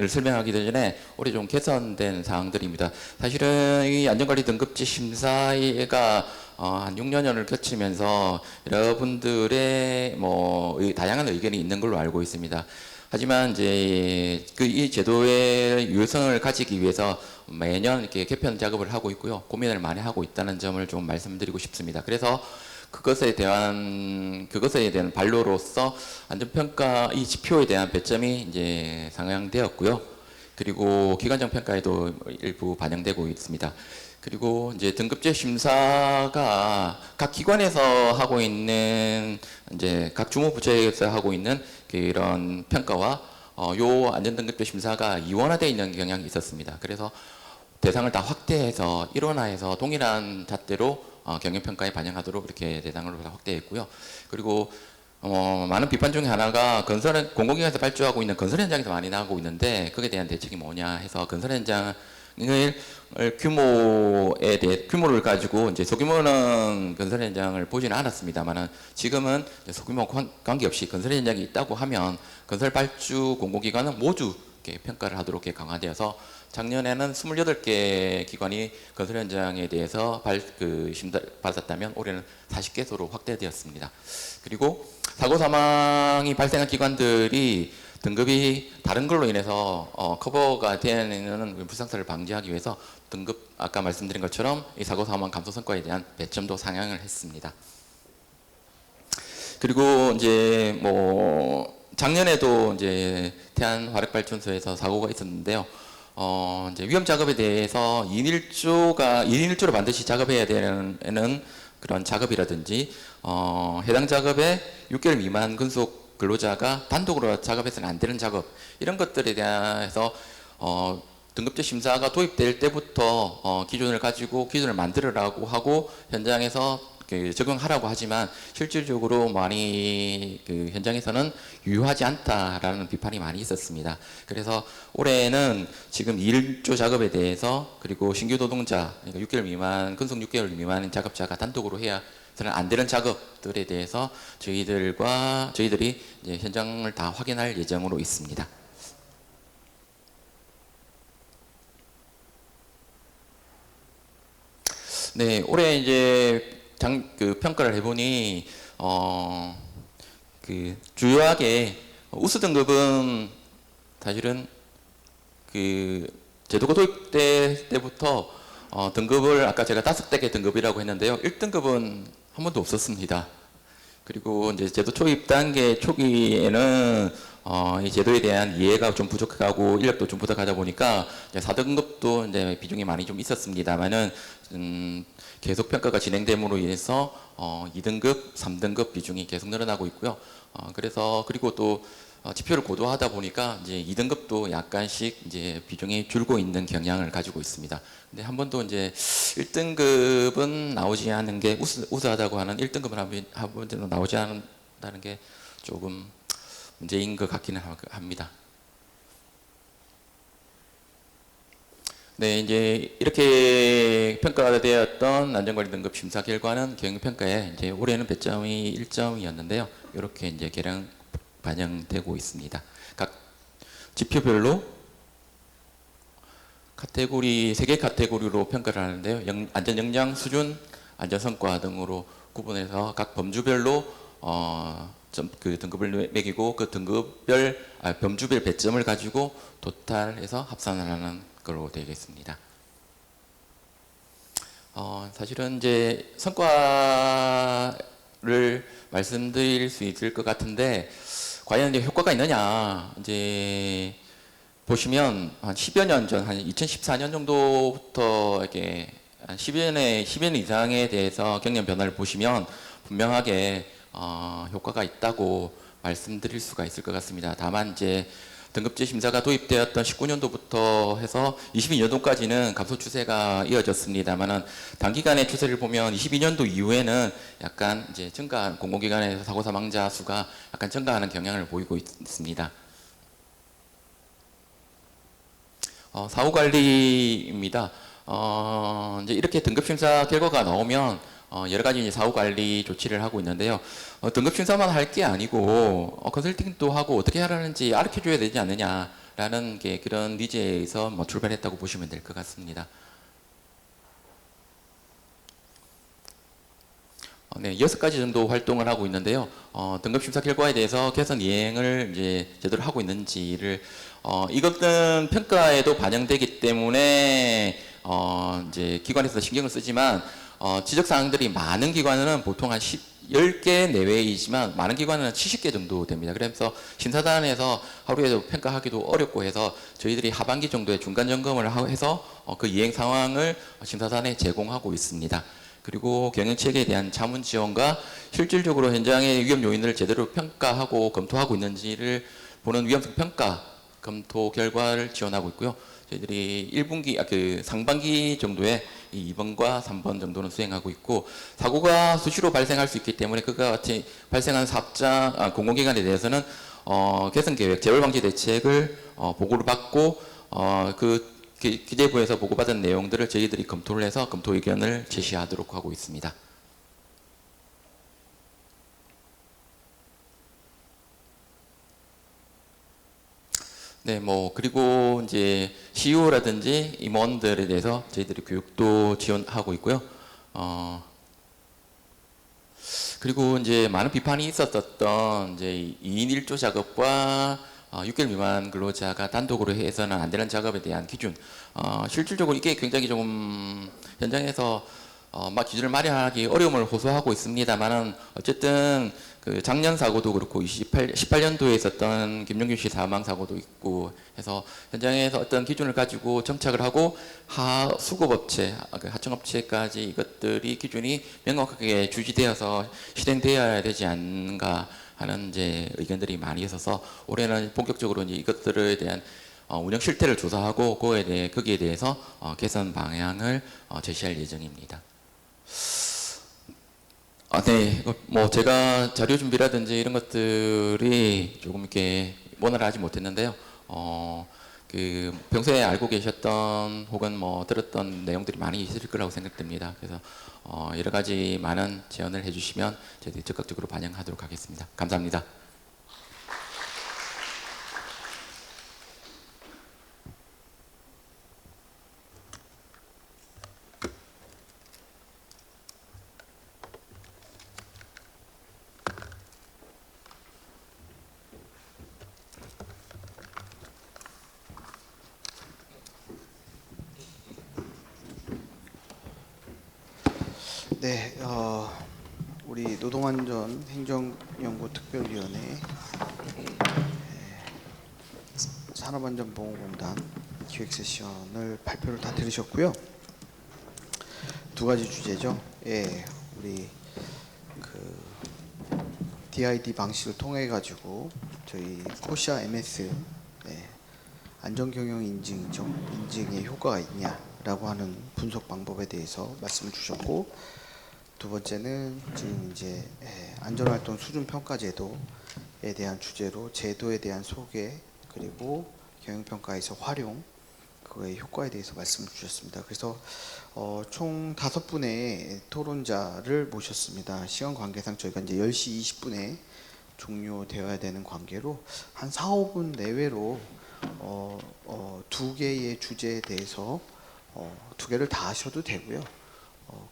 설명하기 전에 올해 좀 개선된 사항들입니다. 사실은 이 안전관리 등급지 심사가 한 6년을 거치면서 여러분들의 뭐 다양한 의견이 있는 걸로 알고 있습니다. 하지만 이제 이 제도의 유효성을 가지기 위해서 매년 이렇게 개편 작업을 하고 있고요. 고민을 많이 하고 있다는 점을 좀 말씀드리고 싶습니다. 그래서 그것에 대한 반로로서 안전평가 이 지표에 대한 배점이 이제 상향되었고요. 그리고 기관장 평가에도 일부 반영되고 있습니다. 그리고 이제 등급제 심사가 각 기관에서 하고 있는 이제 각 주무부처에서 하고 있는 그런 평가와 요 안전등급제 심사가 이원화되어 있는 경향이 있었습니다. 그래서 대상을 다 확대해서 일원화해서 동일한 잣대로 경영평가에 반영하도록 이렇게 대상을 다 확대했고요. 그리고 많은 비판 중에 하나가 공공기관에서 발주하고 있는 건설 현장에서 많이 나오고 있는데 그에 대한 대책이 뭐냐 해서 건설 현장을 규모를 가지고 이제 소규모는 건설 현장을 보지는 않았습니다만은 지금은 소규모 관계없이 건설 현장이 있다고 하면 건설 발주 공공기관은 모두 이렇게 평가를 하도록 이렇게 강화되어서 작년에는 28개 기관이 건설 현장에 대해서 심사를 받았다면 올해는 40개소로 확대되었습니다. 그리고 사고 사망이 발생한 기관들이 등급이 다른 걸로 인해서 커버가 되는 불상사를 방지하기 위해서 등급 아까 말씀드린 것처럼 이 사고 사망 감소 성과에 대한 배점도 상향을 했습니다. 그리고 이제 작년에도 이제 태안 화력발전소에서 사고가 있었는데요. 이제 위험 작업에 대해서 2인 1조로 반드시 작업해야 되는 그런 작업이라든지 해당 작업에 6개월 미만 근속 근로자가 단독으로 작업해서는 안 되는 작업 이런 것들에 대해서 등급제 심사가 도입될 때부터 기준을 만들으라고 하고 현장에서 적용하라고 하지만 실질적으로 많이 현장에서는 유효하지 않다라는 비판이 많이 있었습니다. 그래서 올해는 지금 1조 작업에 대해서 그리고 신규 노동자 그러니까 6개월 미만 근속 6개월 미만 작업자가 단독으로 해야 저는 안 되는 작업들에 대해서 저희들이 이제 현장을 다 확인할 예정으로 있습니다. 네, 올해 이제 평가를 해보니 주요하게 우수 등급은 사실은 제도가 도입될 때부터 등급을 아까 제가 5개 등급이라고 했는데요. 1등급은 한 번도 없었습니다. 그리고 이제 제도 초입 단계 초기에는 이 제도에 대한 이해가 좀 부족하고 인력도 좀 부족하다 보니까 이제 4등급도 이제 비중이 많이 좀 있었습니다만은 계속 평가가 진행됨으로 인해서 2등급, 3등급 비중이 계속 늘어나고 있고요. 그리고 또 지표를 고도하다 보니까 이제 2등급도 약간씩 이제 비중이 줄고 있는 경향을 가지고 있습니다. 근데 한 번도 이제 1등급은 나오지 않은 게 우수하다고 하는 1등급은 한 번도 나오지 않는다는 게 조금 문제인 것 같기는 합니다. 네, 이제 이렇게 평가가 되었던 안전관리 등급 심사 결과는 경영평가에 이제 올해는 배점이 1점이었는데요. 이렇게 이제 개량 반영되고 있습니다. 각 지표별로 카테고리 3개 카테고리로 평가를 하는데요. 안전 역량 수준, 안전 성과 등으로 구분해서 각 범주별로 등급을 매기고 그 범주별 배점을 가지고 토탈해서 합산을 하는 걸로 되겠습니다. 사실은 이제 성과를 말씀드릴 수 있을 것 같은데 과연 이제 효과가 있느냐 이제 보시면 한 10여 년 전, 한 2014년 정도부터 이렇게 한 10여 년 이상에 대해서 경영 변화를 보시면 분명하게 효과가 있다고 말씀드릴 수가 있을 것 같습니다. 다만 이제 등급제 심사가 도입되었던 19년도부터 해서 22년도까지는 감소 추세가 이어졌습니다만은 단기간의 추세를 보면 22년도 이후에는 약간 이제 공공기관에서 사고 사망자 수가 약간 증가하는 경향을 보이고 있습니다. 사후 관리입니다. 이제 이렇게 등급 심사 결과가 나오면 여러 가지 이제 사후 관리 조치를 하고 있는데요. 등급 심사만 할 게 아니고 컨설팅도 하고 어떻게 하라는지 가르쳐 줘야 되지 않느냐라는 게 그런 니즈에서 출발했다고 보시면 될 것 같습니다. 네, 6가지 정도 활동을 하고 있는데요. 등급 심사 결과에 대해서 개선 이행을 이제 제대로 하고 있는지를 이것은 평가에도 반영되기 때문에 이제 기관에서 신경을 쓰지만 지적 사항들이 많은 기관은 보통 한 10개 내외이지만 많은 기관은 70개 정도 됩니다. 그래서 심사단에서 하루에도 평가하기도 어렵고 해서 저희들이 하반기 정도에 중간 점검을 해서 그 이행 상황을 심사단에 제공하고 있습니다. 그리고 경영체계에 대한 자문 지원과 실질적으로 현장의 위험 요인을 제대로 평가하고 검토하고 있는지를 보는 위험성 평가 검토 결과를 지원하고 있고요. 저희들이 1분기, 상반기 정도에 이 2번과 3번 정도는 수행하고 있고, 사고가 수시로 발생할 수 있기 때문에 그와 같이 발생한 공공기관에 대해서는 개선 계획, 재발 방지 대책을 보고를 받고 그 기재부에서 보고받은 내용들을 저희들이 검토를 해서 검토 의견을 제시하도록 하고 있습니다. 네, 그리고 이제 CEO라든지 임원들에 대해서 저희들이 교육도 지원하고 있고요. 그리고 이제 많은 비판이 있었던 이제 2인 1조 작업과 6개월 미만 근로자가 단독으로 해서는 안 되는 작업에 대한 기준. 실질적으로 이게 굉장히 좀 현장에서 막 기준을 마련하기 어려움을 호소하고 있습니다만은 어쨌든 그 작년 사고도 그렇고 18년도에 있었던 김용균 씨 사망 사고도 있고 해서 현장에서 어떤 기준을 가지고 정착을 하고 수급업체, 하청업체까지 이것들이 기준이 명확하게 주지되어서 실행되어야 되지 않는가 하는 이제 의견들이 많이 있어서 올해는 본격적으로 이제 이것들에 대한 운영 실태를 조사하고 거기에 대해서 개선 방향을 제시할 예정입니다. 네, 제가 자료 준비라든지 이런 것들이 조금 이렇게 원활하지 못했는데요. 평소에 알고 계셨던 혹은 들었던 내용들이 많이 있을 거라고 생각됩니다. 그래서 여러 가지 많은 제언을 해주시면 저희들이 적극적으로 반영하도록 하겠습니다. 감사합니다. 네, 우리 노동안전 행정연구특별위원회 산업안전보건공단 기획 세션을 발표를 다 들으셨고요. 두 가지 주제죠. 예, 우리 DID 방식을 통해 가지고 저희 코시아 MS 안전경영 인증이죠. 인증의 효과가 있냐라고 하는 분석 방법에 대해서 말씀을 주셨고, 두 번째는 지금 이제 안전활동 수준평가제도에 대한 주제로 제도에 대한 소개 그리고 경영평가에서 활용 그거의 효과에 대해서 말씀을 주셨습니다. 그래서 총 5분의 토론자를 모셨습니다. 시간 관계상 저희가 이제 10시 20분에 종료되어야 되는 관계로 한 4, 5분 내외로 두 개의 주제에 대해서 두 개를 다 하셔도 되고요.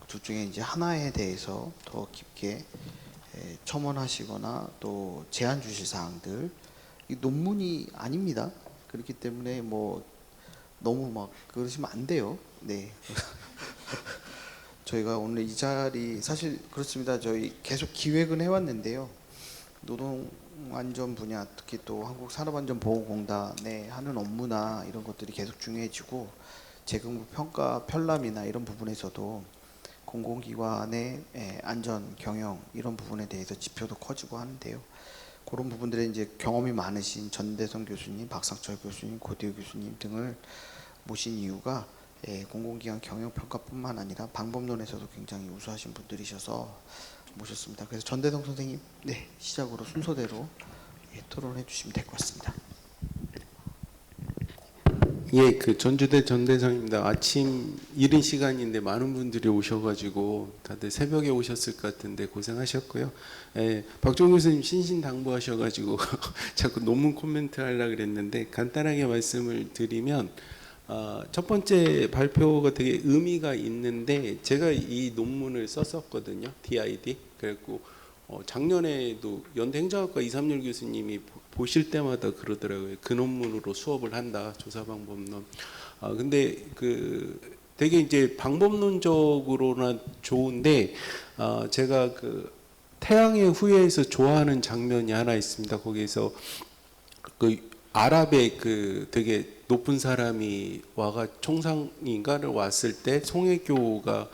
둘 중에 이제 하나에 대해서 더 깊게 첨언하시거나 또 제안 주실 사항들, 이 논문이 아닙니다. 그렇기 때문에 너무 막 그러시면 안 돼요. 네. 저희가 오늘 이 자리 사실 그렇습니다. 저희 계속 기획은 해왔는데요. 노동안전 분야, 특히 또 한국산업안전보건공단에 하는 업무나 이런 것들이 계속 중요해지고 재근무 평가 편람이나 이런 부분에서도 공공기관의 안전 경영 이런 부분에 대해서 지표도 커지고 하는데요. 그런 부분들에 이제 경험이 많으신 전대성 교수님, 박상철 교수님, 고대우 교수님 등을 모신 이유가 공공기관 경영평가뿐만 아니라 방법론에서도 굉장히 우수하신 분들이셔서 모셨습니다. 그래서 전대성 선생님, 네, 시작으로 순서대로 토론해 주시면 될 것 같습니다. 예, 전주대 전대성입니다. 아침 이른 시간인데 많은 분들이 오셔가지고 다들 새벽에 오셨을 것 같은데 고생하셨고요. 박종 교수님 신신당부하셔가지고 자꾸 논문 코멘트 하려고 그랬는데 간단하게 말씀을 드리면 첫 번째 발표가 되게 의미가 있는데 제가 이 논문을 썼었거든요. DID. 그래갖고 작년에도 연대 행정학과 이삼열 교수님이 보실 때마다 그러더라고요. 그 논문으로 수업을 한다. 조사 방법론. 근데 되게 이제 방법론적으로는 좋은데 제가 그 태양의 후예에서 좋아하는 장면이 하나 있습니다. 거기에서 그 아랍의 그 되게 높은 사람이 와가 총상인가를 왔을 때 송혜교가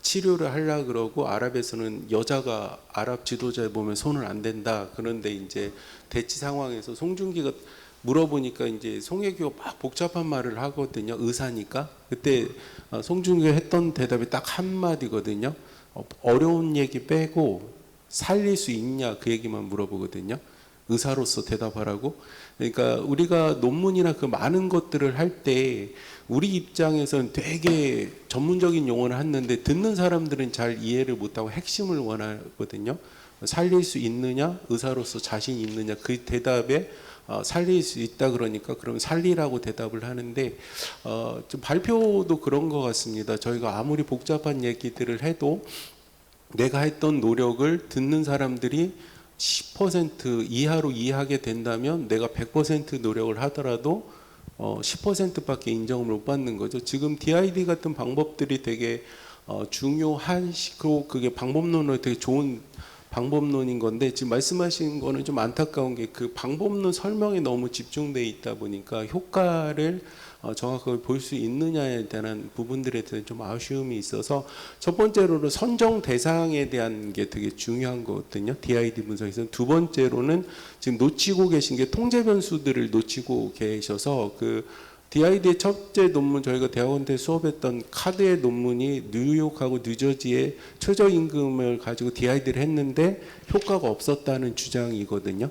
치료를 하려 그러고 아랍에서는 여자가 아랍 지도자에 보면 손을 안 댄다. 그런데 이제 대치 상황에서 송중기가 물어보니까 이제 송혜교가 막 복잡한 말을 하거든요. 의사니까. 그때 송중기가 했던 대답이 딱 한마디거든요. 어려운 얘기 빼고 살릴 수 있냐 그 얘기만 물어보거든요. 의사로서 대답하라고. 그러니까 우리가 논문이나 그 많은 것들을 할 때 우리 입장에서는 되게 전문적인 용어를 하는데 듣는 사람들은 잘 이해를 못하고 핵심을 원하거든요. 살릴 수 있느냐, 의사로서 자신 있느냐 그 대답에 살릴 수 있다 그러니까 그럼 살리라고 대답을 하는데 좀 발표도 그런 것 같습니다. 저희가 아무리 복잡한 얘기들을 해도 내가 했던 노력을 듣는 사람들이 10% 이하로 이해하게 된다면 내가 100% 노력을 하더라도 10%밖에 인정을 못 받는 거죠. 지금 DID 같은 방법들이 되게 중요하시고 그게 방법론으로 되게 좋은 방법론인 건데 지금 말씀하신 거는 좀 안타까운 게 그 방법론 설명에 너무 집중돼 있다 보니까 효과를 정확하게 볼 수 있느냐에 대한 부분들에 대한 좀 아쉬움이 있어서 첫 번째로는 선정 대상에 대한 게 되게 중요한 거거든요. DID 분석에서는. 두 번째로는 지금 놓치고 계신 게 통제 변수들을 놓치고 계셔서 그 DID의 첫째 논문 저희가 대학원 때 수업했던 카드의 논문이 뉴욕하고 뉴저지의 최저임금을 가지고 DID를 했는데 효과가 없었다는 주장이거든요.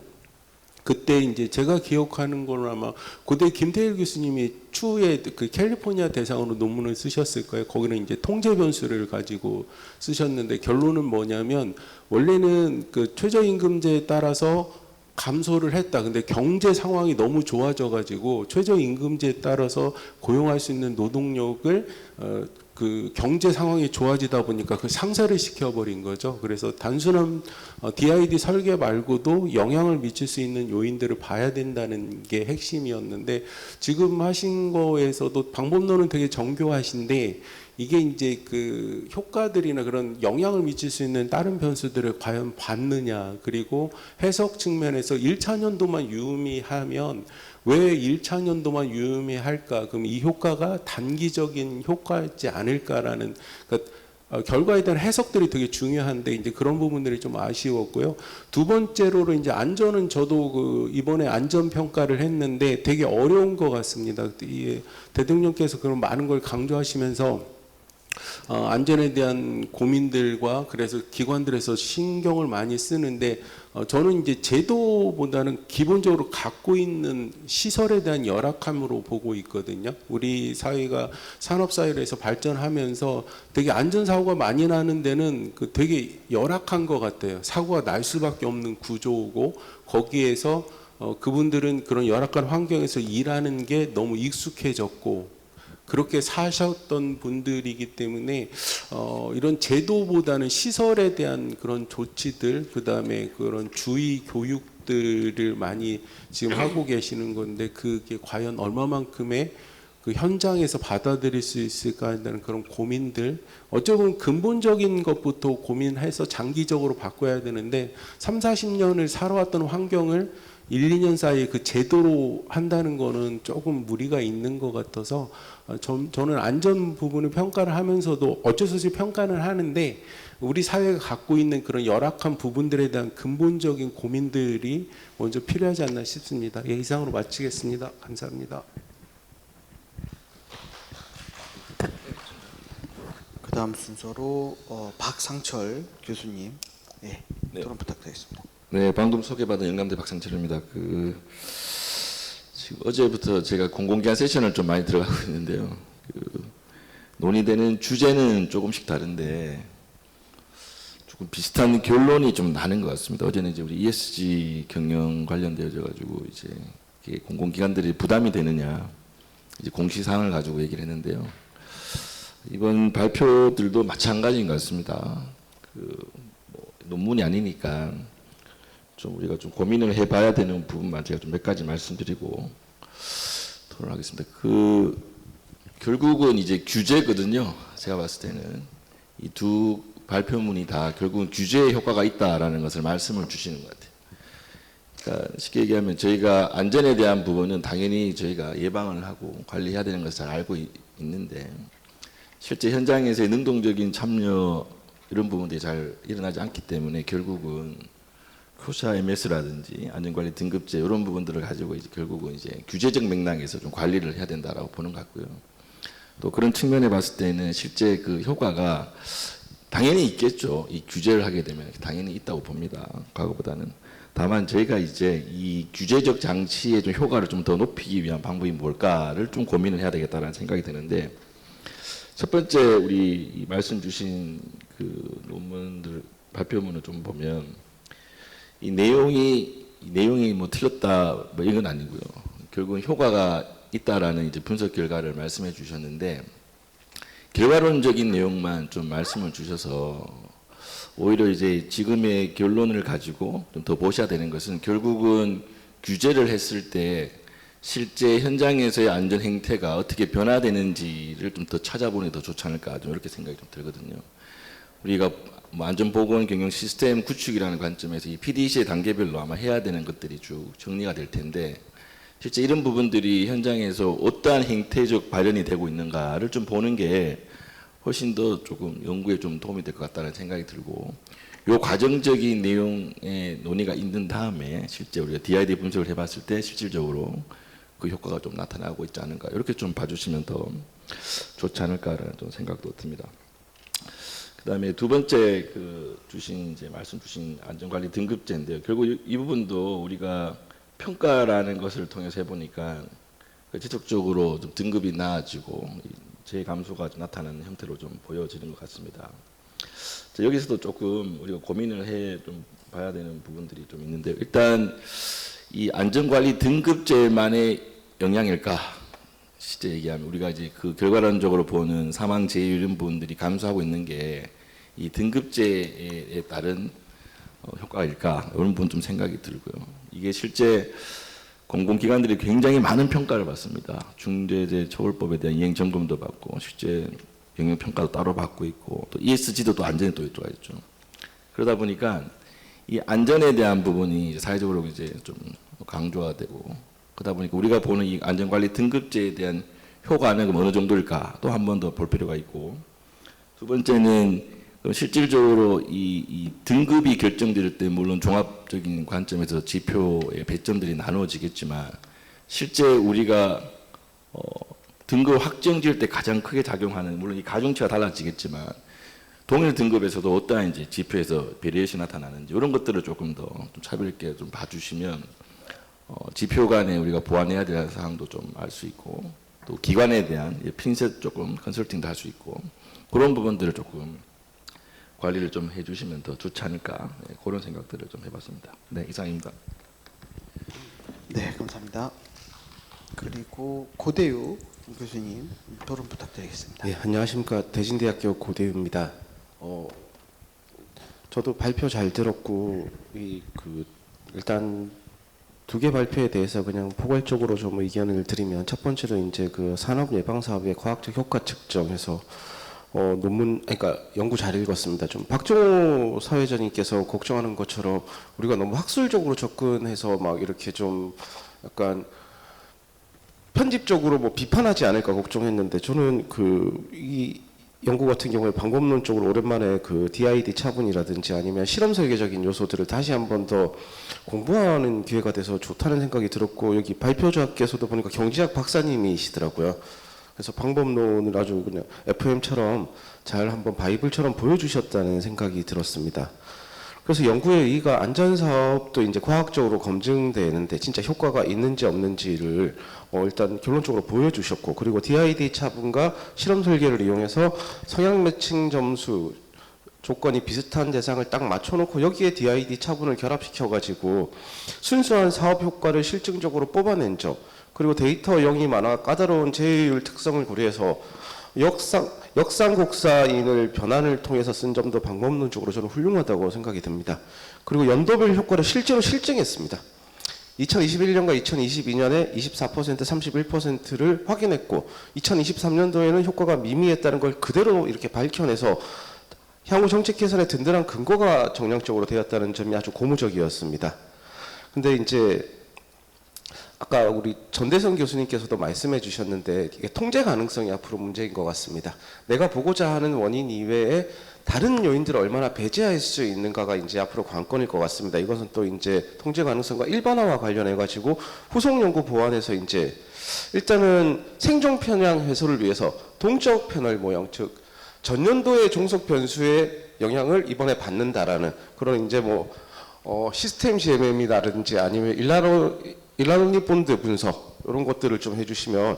그때 이제 제가 기억하는 거는 아마 고대 김태일 교수님이 추후에 그 캘리포니아 대상으로 논문을 쓰셨을 거예요. 거기는 이제 통제 변수를 가지고 쓰셨는데 결론은 뭐냐면 원래는 그 최저임금제에 따라서 감소를 했다. 근데 경제 상황이 너무 좋아져 가지고 최저임금제에 따라서 고용할 수 있는 노동력을 그 경제 상황이 좋아지다 보니까 그 상쇄를 시켜버린 거죠. 그래서 단순한 DID 설계 말고도 영향을 미칠 수 있는 요인들을 봐야 된다는 게 핵심이었는데 지금 하신 거에서도 방법론은 되게 정교하신데 이게 이제 그 효과들이나 그런 영향을 미칠 수 있는 다른 변수들을 과연 봤느냐 그리고 해석 측면에서 1차 년도만 유의미하면 왜 1차 년도만 유의미할까? 그럼 이 효과가 단기적인 효과였지 않을까라는 그러니까 결과에 대한 해석들이 되게 중요한데 이제 그런 부분들이 좀 아쉬웠고요. 두 번째로 이제 안전은 저도 그 이번에 안전 평가를 했는데 되게 어려운 것 같습니다. 이 대통령께서 그런 많은 걸 강조하시면서 안전에 대한 고민들과 그래서 기관들에서 신경을 많이 쓰는데 저는 이제 제도보다는 기본적으로 갖고 있는 시설에 대한 열악함으로 보고 있거든요. 우리 사회가 산업사회에서 발전하면서 되게 안전사고가 많이 나는 데는 그 되게 열악한 것 같아요. 사고가 날 수밖에 없는 구조고 거기에서 그분들은 그런 열악한 환경에서 일하는 게 너무 익숙해졌고 그렇게 사셨던 분들이기 때문에 이런 제도보다는 시설에 대한 그런 조치들 그다음에 그런 주의 교육들을 많이 지금 하고 계시는 건데 그게 과연 얼마만큼의 그 현장에서 받아들일 수 있을까 하는 그런 고민들 어쩌면 근본적인 것부터 고민해서 장기적으로 바꿔야 되는데 3, 40년을 살아왔던 환경을 1, 2년 사이에 그 제도로 한다는 거는 조금 무리가 있는 것 같아서 저는 안전 부분을 평가를 하면서도 어쩔 수 없이 평가는 하는데 우리 사회가 갖고 있는 그런 열악한 부분들에 대한 근본적인 고민들이 먼저 필요하지 않나 싶습니다. 예, 이상으로 마치겠습니다. 감사합니다. 그 다음 순서로 박상철 교수님 토론 부탁드리겠습니다. 네, 방금 소개받은 영남대 박상철입니다. 지금 어제부터 제가 공공기관 세션을 좀 많이 들어가고 있는데요. 논의되는 주제는 조금씩 다른데 조금 비슷한 결론이 좀 나는 것 같습니다. 어제는 이제 우리 ESG 경영 관련되어져 가지고 이제 이게 공공기관들이 부담이 되느냐 이제 공시사항을 가지고 얘기를 했는데요. 이번 발표들도 마찬가지인 것 같습니다. 논문이 아니니까 좀 우리가 좀 고민을 해봐야 되는 부분만 제가 좀 몇 가지 말씀드리고 토론하겠습니다. 결국은 이제 규제거든요. 제가 봤을 때는 이 두 발표문이 다 결국은 규제의 효과가 있다라는 것을 말씀을 주시는 것 같아요. 그러니까 쉽게 얘기하면 저희가 안전에 대한 부분은 당연히 저희가 예방을 하고 관리해야 되는 것을 잘 알고 있는데 실제 현장에서의 능동적인 참여 이런 부분들이 잘 일어나지 않기 때문에 결국은 교사 MS라든지 안전관리 등급제 이런 부분들을 가지고 이제 결국은 이제 규제적 맥락에서 좀 관리를 해야 된다라고 보는 것 같고요. 또 그런 측면에 봤을 때는 실제 그 효과가 당연히 있겠죠. 이 규제를 하게 되면 당연히 있다고 봅니다. 과거보다는. 다만 저희가 이제 이 규제적 장치의 좀 효과를 좀 더 높이기 위한 방법이 뭘까를 좀 고민을 해야 되겠다라는 생각이 드는데 첫 번째 우리 말씀 주신 그 논문들 발표문을 좀 보면 이 내용이 뭐 틀렸다 뭐 이건 아니고요. 결국은 효과가 있다라는 이제 분석 결과를 말씀해 주셨는데 결과론적인 내용만 좀 말씀을 주셔서 오히려 이제 지금의 결론을 가지고 좀 더 보셔야 되는 것은 결국은 규제를 했을 때 실제 현장에서의 안전 행태가 어떻게 변화되는지를 좀 더 찾아보는 게 더 좋지 않을까 좀 이렇게 생각이 좀 들거든요. 우리가 뭐 안전보건 경영 시스템 구축이라는 관점에서 이 PDC의 단계별로 아마 해야 되는 것들이 쭉 정리가 될 텐데 실제 이런 부분들이 현장에서 어떠한 행태적 발현이 되고 있는가를 좀 보는 게 훨씬 더 조금 연구에 좀 도움이 될 것 같다는 생각이 들고 요 과정적인 내용의 논의가 있는 다음에 실제 우리가 DID 분석을 해봤을 때 실질적으로 그 효과가 좀 나타나고 있지 않은가 이렇게 좀 봐주시면 더 좋지 않을까라는 좀 생각도 듭니다. 그다음에 두 번째 말씀 주신 안전관리 등급제인데요. 결국 이 부분도 우리가 평가라는 것을 통해서 해보니까 지속적으로 좀 등급이 나아지고 제 감소가 좀 나타나는 형태로 좀 보여지는 것 같습니다. 자, 여기서도 조금 우리가 고민을 해 좀 봐야 되는 부분들이 좀 있는데 일단 이 안전관리 등급제만의 영향일까? 실제 얘기하면 우리가 이제 그 결과론적으로 보는 사망 재해율 이런 부분들이 감소하고 있는 게 이 등급제에 따른 효과일까? 이런 부분 좀 생각이 들고요. 이게 실제 공공기관들이 굉장히 많은 평가를 받습니다. 중대재해처벌법에 대한 이행 점검도 받고 실제 영역 평가도 따로 받고 있고 또 ESG도 또 안전에 또 들어가 있죠. 그러다 보니까 이 안전에 대한 부분이 이제 사회적으로 이제 좀 강조가 되고 그러다 보니까 우리가 보는 이 안전관리 등급제에 대한 효과는 어느 정도일까 또 한 번 더 볼 필요가 있고 두 번째는 실질적으로 이 등급이 결정될 때 물론 종합적인 관점에서 지표의 배점들이 나누어지겠지만 실제 우리가 등급 확정 지을 때 가장 크게 작용하는 물론 이 가중치가 달라지겠지만 동일 등급에서도 어떠한 이제 지표에서 베리에이션이 나타나는지 이런 것들을 조금 더 좀 차별 있게 좀 봐주시면 지표 간에 우리가 보완해야 될 사항도 좀 알 수 있고 또 기관에 대한 핀셋 조금 컨설팅도 할 수 있고 그런 부분들을 조금 관리를 좀 해주시면 더 좋지 않을까 그런 생각들을 좀 해봤습니다. 네, 이상입니다. 네, 감사합니다. 그리고 고대유 교수님 토론 부탁드리겠습니다. 네, 안녕하십니까. 대진대학교 고대유입니다. 저도 발표 잘 들었고 일단 두 개 발표에 대해서 그냥 포괄적으로 좀 의견을 드리면 첫 번째로 이제 그 산업 예방 사업의 과학적 효과 측정해서 그러니까 연구 잘 읽었습니다. 좀 박정호 사회자님께서 걱정하는 것처럼 우리가 너무 학술적으로 접근해서 막 이렇게 좀 약간 편집적으로 뭐 비판하지 않을까 걱정했는데 저는 이 연구 같은 경우에 방법론적으로 오랜만에 그 DID 차분이라든지 아니면 실험 설계적인 요소들을 다시 한 번 더 공부하는 기회가 돼서 좋다는 생각이 들었고 여기 발표자께서도 보니까 경제학 박사님이시더라고요. 그래서 방법론을 아주 그냥 FM처럼 잘 한번 바이블처럼 보여주셨다는 생각이 들었습니다. 그래서 연구의 의의가 안전사업도 이제 과학적으로 검증되는데 진짜 효과가 있는지 없는지를 일단 결론적으로 보여주셨고 그리고 DID 차분과 실험 설계를 이용해서 성향 매칭 점수 조건이 비슷한 대상을 딱 맞춰놓고 여기에 DID 차분을 결합시켜가지고 순수한 사업 효과를 실증적으로 뽑아낸 점 그리고 데이터 영이 많아 까다로운 제휴율 특성을 고려해서 역상곡사인을 변환을 통해서 쓴 점도 방법론적으로 저는 훌륭하다고 생각이 듭니다. 그리고 연도별 효과를 실제로 실증했습니다. 2021년과 2022년에 24%, 31%를 확인했고 2023년도에는 효과가 미미했다는 걸 그대로 이렇게 밝혀내서 향후 정책 개선의 든든한 근거가 정량적으로 되었다는 점이 아주 고무적이었습니다. 근데 이제 아까 우리 전대성 교수님께서도 말씀해 주셨는데 이게 통제 가능성이 앞으로 문제인 것 같습니다. 내가 보고자 하는 원인 이외에 다른 요인들을 얼마나 배제할 수 있는가가 이제 앞으로 관건일 것 같습니다. 이것은 또 이제 통제 가능성과 일반화와 관련해 가지고 후속 연구 보완에서 이제 일단은 생존 편향 해소를 위해서 동적 편월 모형, 즉 전년도의 종속 변수의 영향을 이번에 받는다라는 그런 이제 뭐 시스템 GMM이라든지 아니면 일라노니 본드 분석 이런 것들을 좀 해주시면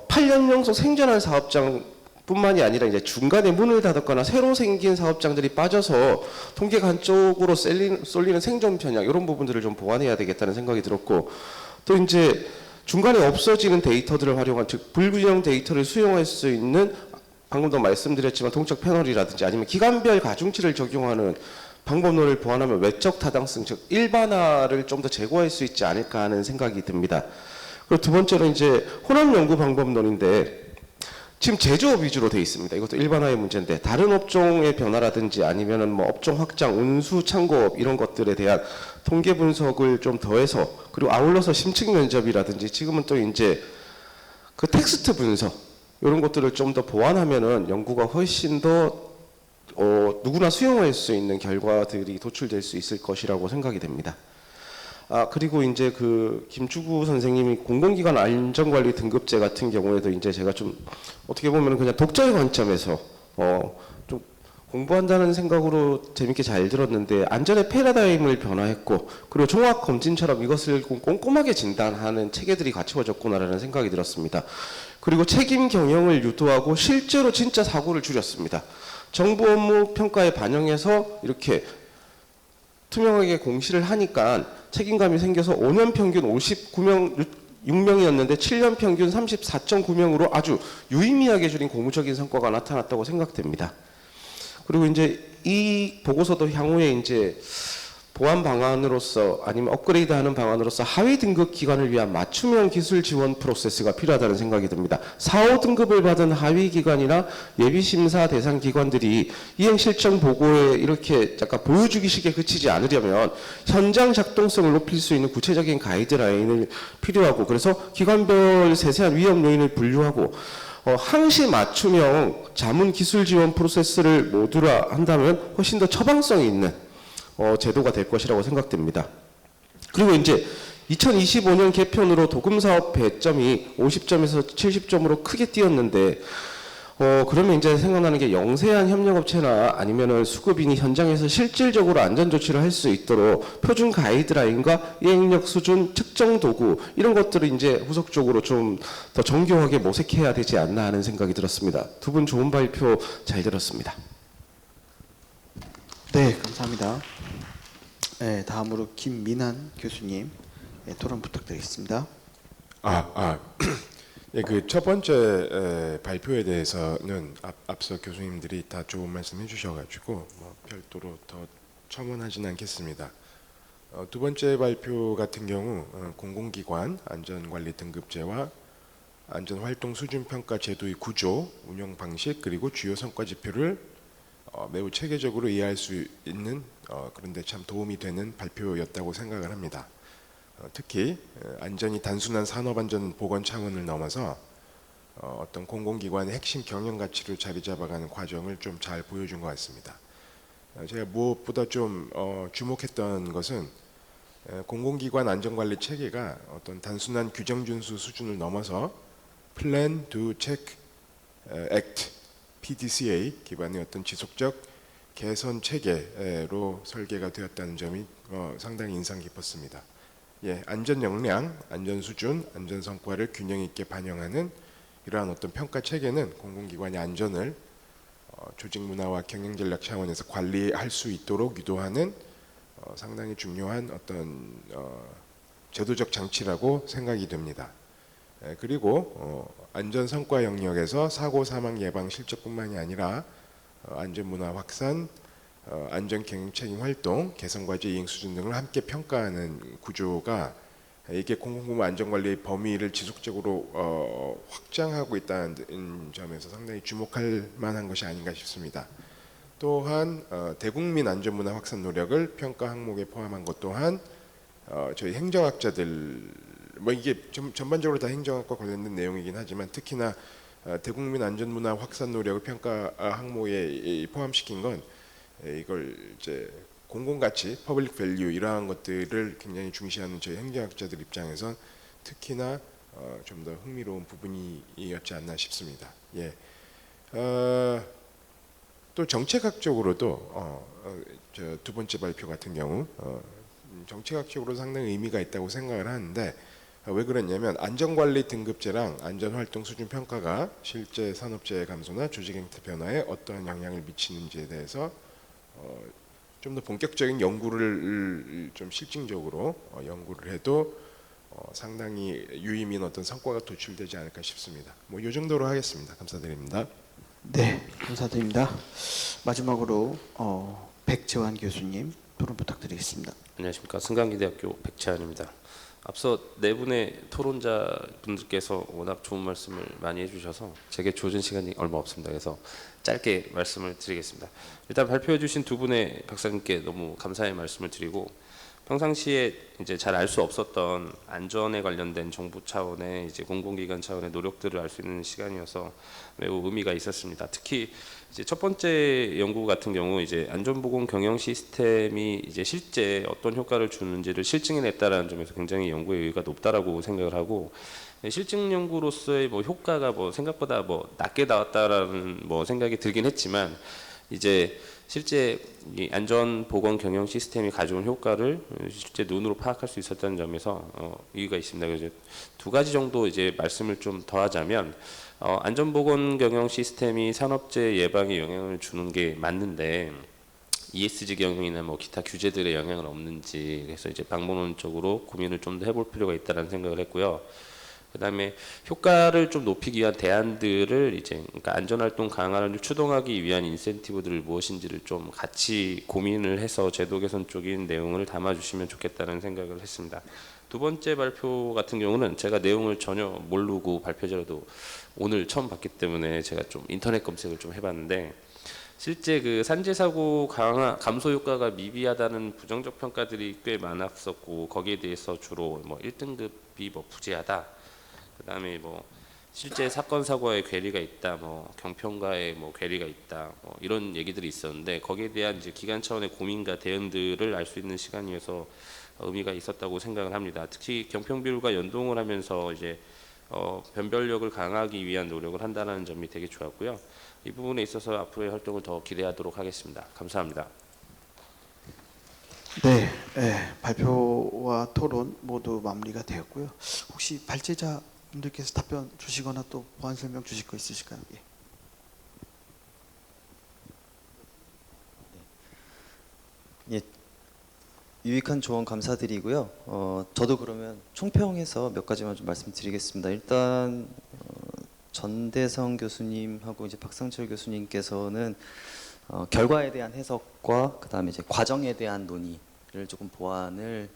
8년 연속 생존한 사업장 뿐만이 아니라 이제 중간에 문을 닫았거나 새로 생긴 사업장들이 빠져서 통계가 한쪽으로 쏠리는 생존 편향 이런 부분들을 좀 보완해야 되겠다는 생각이 들었고 또 이제 중간에 없어지는 데이터들을 활용한 즉 불균형 데이터를 수용할 수 있는 방금도 말씀드렸지만 동적 패널이라든지 아니면 기간별 가중치를 적용하는 방법론을 보완하면 외적 타당성 즉 일반화를 좀 더 제고할 수 있지 않을까 하는 생각이 듭니다. 그리고 두 번째는 이제 혼합 연구 방법론인데 지금 제조업 위주로 돼 있습니다. 이것도 일반화의 문제인데 다른 업종의 변화라든지 아니면은 뭐 업종 확장, 운수, 창고업 이런 것들에 대한 통계 분석을 좀 더해서 그리고 아울러서 심층 면접이라든지 지금은 또 이제 그 텍스트 분석 이런 것들을 좀 더 보완하면은 연구가 훨씬 더 누구나 수용할 수 있는 결과들이 도출될 수 있을 것이라고 생각이 됩니다. 그리고 이제 그 김주구 선생님이 공공기관 안전관리 등급제 같은 경우에도 이제 제가 좀 어떻게 보면 그냥 독자의 관점에서 좀 공부한다는 생각으로 재밌게 잘 들었는데 안전의 패러다임을 변화했고 그리고 종합 검진처럼 이것을 꼼꼼하게 진단하는 체계들이 갖추어졌구나라는 생각이 들었습니다. 그리고 책임 경영을 유도하고 실제로 진짜 사고를 줄였습니다. 정부 업무 평가에 반영해서 이렇게 투명하게 공시를 하니까 책임감이 생겨서 5년 평균 59명이었는데 7년 평균 34.9명으로 아주 유의미하게 줄인 고무적인 성과가 나타났다고 생각됩니다. 그리고 이제 이 보고서도 향후에 이제 보완 방안으로서 아니면 업그레이드하는 방안으로서 하위 등급 기관을 위한 맞춤형 기술 지원 프로세스가 필요하다는 생각이 듭니다. 4, 5등급을 받은 하위 기관이나 예비 심사 대상 기관들이 이행 실정 보고에 이렇게 약간 보여주기식에 그치지 않으려면 현장 작동성을 높일 수 있는 구체적인 가이드라인을 필요하고 그래서 기관별 세세한 위험 요인을 분류하고 항시 맞춤형 자문 기술 지원 프로세스를 모두라 한다면 훨씬 더 처방성이 있는 제도가 될 것이라고 생각됩니다. 그리고 이제 2025년 개편으로 도금사업 배점이 50점에서 70점으로 크게 뛰었는데 그러면 이제 생각나는 게 영세한 협력업체나 아니면은 수급인이 현장에서 실질적으로 안전조치를 할 수 있도록 표준 가이드라인과 이행력 수준, 측정 도구 이런 것들을 이제 후속적으로 좀 더 정교하게 모색해야 되지 않나 하는 생각이 들었습니다. 두 분 좋은 발표 잘 들었습니다. 네, 감사합니다. 네, 다음으로 김민한 교수님 토론 부탁드리겠습니다. 예, 그 첫 번째 발표에 대해서는 앞서 교수님들이 다 좋은 말씀 해주셔가지고 뭐 별도로 더 첨언하지는 않겠습니다. 두 번째 발표 같은 경우 공공기관 안전관리 등급제와 안전활동 수준평가 제도의 구조, 운영 방식 그리고 주요 성과 지표를 매우 체계적으로 이해할 수 있는 그런데 참 도움이 되는 발표였다고 생각을 합니다. 특히 안전이 단순한 산업안전 보건 차원을 넘어서 어떤 공공기관의 핵심 경영 가치를 자리 잡아가는 과정을 좀 잘 보여준 것 같습니다. 제가 무엇보다 좀 주목했던 것은 공공기관 안전관리 체계가 어떤 단순한 규정 준수 수준을 넘어서 Plan, Do, Check, Act PDCA 기반의 어떤 지속적 개선 체계로 설계가 되었다는 점이 상당히 인상 깊었습니다. 예, 안전 역량, 안전 수준, 안전 성과를 균형 있게 반영하는 이러한 어떤 평가 체계는 공공기관의 안전을 조직 문화와 경영 전략 차원에서 관리할 수 있도록 유도하는 상당히 중요한 어떤 제도적 장치라고 생각이 됩니다. 그리고 안전 성과 영역에서 사고 사망 예방 실적뿐만이 아니라 안전 문화 확산, 안전 경영 책임 활동, 개선 과제 이행 수준 등을 함께 평가하는 구조가 이게 공공부문 안전관리 범위를 지속적으로 확장하고 있다는 점에서 상당히 주목할 만한 것이 아닌가 싶습니다. 또한 대국민 안전문화 확산 노력을 평가 항목에 포함한 것 또한 저희 행정학자들 뭐 이게 전반적으로 다 행정학과 관련된 내용이긴 하지만 특히나 대국민 안전문화 확산 노력을 평가 항목에 포함시킨 건 이걸 이제 공공가치, 퍼블릭 밸류 이러한 것들을 굉장히 중시하는 저희 행정학자들 입장에선 특히나 좀 더 흥미로운 부분이었지 않나 싶습니다. 예. 또 정책학적으로도 저 두 번째 발표 같은 경우 정책학적으로 상당히 의미가 있다고 생각을 하는데 왜 그랬냐면 안전관리 등급제랑 안전활동 수준 평가가 실제 산업재해 감소나 조직 행태 변화에 어떠한 영향을 미치는지에 대해서 좀 더 본격적인 연구를 좀 실증적으로 연구를 해도 상당히 유의미한 어떤 성과가 도출되지 않을까 싶습니다. 뭐 이 정도로 하겠습니다. 감사드립니다. 네, 감사드립니다. 마지막으로 백재환 교수님 토론 부탁드리겠습니다. 안녕하십니까. 승강기대학교 백채환입니다. 앞서 네 분의 토론자 분들께서 워낙 좋은 말씀을 많이 해주셔서 제게 주어진 시간이 얼마 없습니다. 그래서 짧게 말씀을 드리겠습니다. 일단 발표해 주신 두 분의 박사님께 너무 감사의 말씀을 드리고 평상시에 이제 잘 알 수 없었던 안전에 관련된 정부 차원의 이제 공공기관 차원의 노력들을 알 수 있는 시간이어서 매우 의미가 있었습니다. 특히 이제 첫 번째 연구 같은 경우 이제 안전보건 경영 시스템이 이제 실제 어떤 효과를 주는지를 실증해냈다라는 점에서 굉장히 연구의 의의가 높다라고 생각을 하고 실증 연구로서의 뭐 효과가 뭐 생각보다 뭐 낮게 나왔다라는 뭐 생각이 들긴 했지만 이제 실제 이 안전보건 경영 시스템이 가져온 효과를 실제 눈으로 파악할 수 있었다는 점에서 의의가 있습니다. 그래서 두 가지 정도 이제 말씀을 좀 더하자면 안전보건 경영 시스템이 산업재해 예방에 영향을 주는 게 맞는데 ESG 경영이나 뭐 기타 규제들의 영향은 없는지 그래서 이제 방법론적으로 고민을 좀 더 해볼 필요가 있다라는 생각을 했고요. 그다음에 효과를 좀 높이기 위한 대안들을 이제 그러니까 안전활동 강화를 추동하기 위한 인센티브들 무엇인지를 좀 같이 고민을 해서 제도 개선 쪽인 내용을 담아주시면 좋겠다는 생각을 했습니다. 두 번째 발표 같은 경우는 제가 내용을 전혀 모르고 발표자료도 오늘 처음 봤기 때문에 제가 좀 인터넷 검색을 좀 해봤는데 실제 그 산재 사고 감소 효과가 미비하다는 부정적 평가들이 꽤 많았었고 거기에 대해서 주로 뭐 1등급이 뭐 부재하다. 그다음에 뭐 실제 사건 사고에 괴리가 있다, 뭐 경평가에 뭐 괴리가 있다, 뭐 이런 얘기들이 있었는데 거기에 대한 이제 기관 차원의 고민과 대응들을 알 수 있는 시간이어서 의미가 있었다고 생각을 합니다. 특히 경평 비율과 연동을 하면서 이제 변별력을 강화하기 위한 노력을 한다는 점이 되게 좋았고요. 이 부분에 있어서 앞으로의 활동을 더 기대하도록 하겠습니다. 감사합니다. 네, 발표와 토론 모두 마무리가 되었고요. 혹시 발제자 분들께서 답변 주시거나 또 보완 설명 주실 거 있으실까요? 예. 예, 유익한 조언 감사드리고요. 저도 그러면 총평해서 몇 가지만 좀 말씀드리겠습니다. 일단 전대성 교수님하고 이제 박상철 교수님께서는 결과에 대한 해석과 그다음에 이제 과정에 대한 논의를 조금 보완을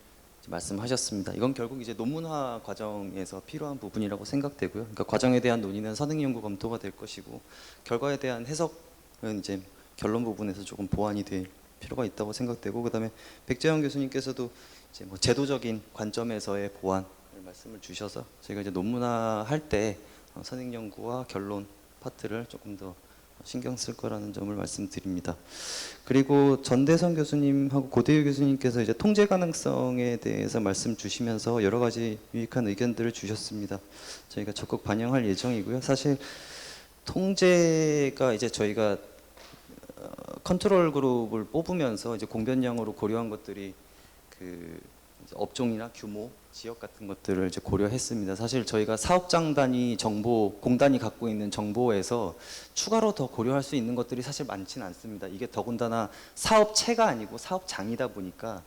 말씀하셨습니다. 이건 결국 이제 논문화 과정에서 필요한 부분이라고 생각되고요. 그러니까 과정에 대한 논의는 선행 연구 검토가 될 것이고 결과에 대한 해석은 이제 결론 부분에서 조금 보완이 될 필요가 있다고 생각되고 그다음에 백재영 교수님께서도 이제 뭐 제도적인 관점에서의 보완을 말씀을 주셔서 저희가 이제 논문화 할 때 선행 연구와 결론 파트를 조금 더 신경 쓸 거라는 점을 말씀드립니다. 그리고 전대성 교수님하고 고대유 교수님께서 이제 통제 가능성에 대해서 말씀 주시면서 여러 가지 유익한 의견들을 주셨습니다. 저희가 적극 반영할 예정이고요. 사실 통제가 이제 저희가 컨트롤 그룹을 뽑으면서 이제 공변량으로 고려한 것들이 그 업종이나 규모, 지역 같은 것들을 이제 고려했습니다. 사실 저희가 사업장 단위 정보, 공단이 갖고 있는 정보에서 추가로 더 고려할 수 있는 것들이 사실 많지는 않습니다. 이게 더군다나 사업체가 아니고 사업장이다 보니까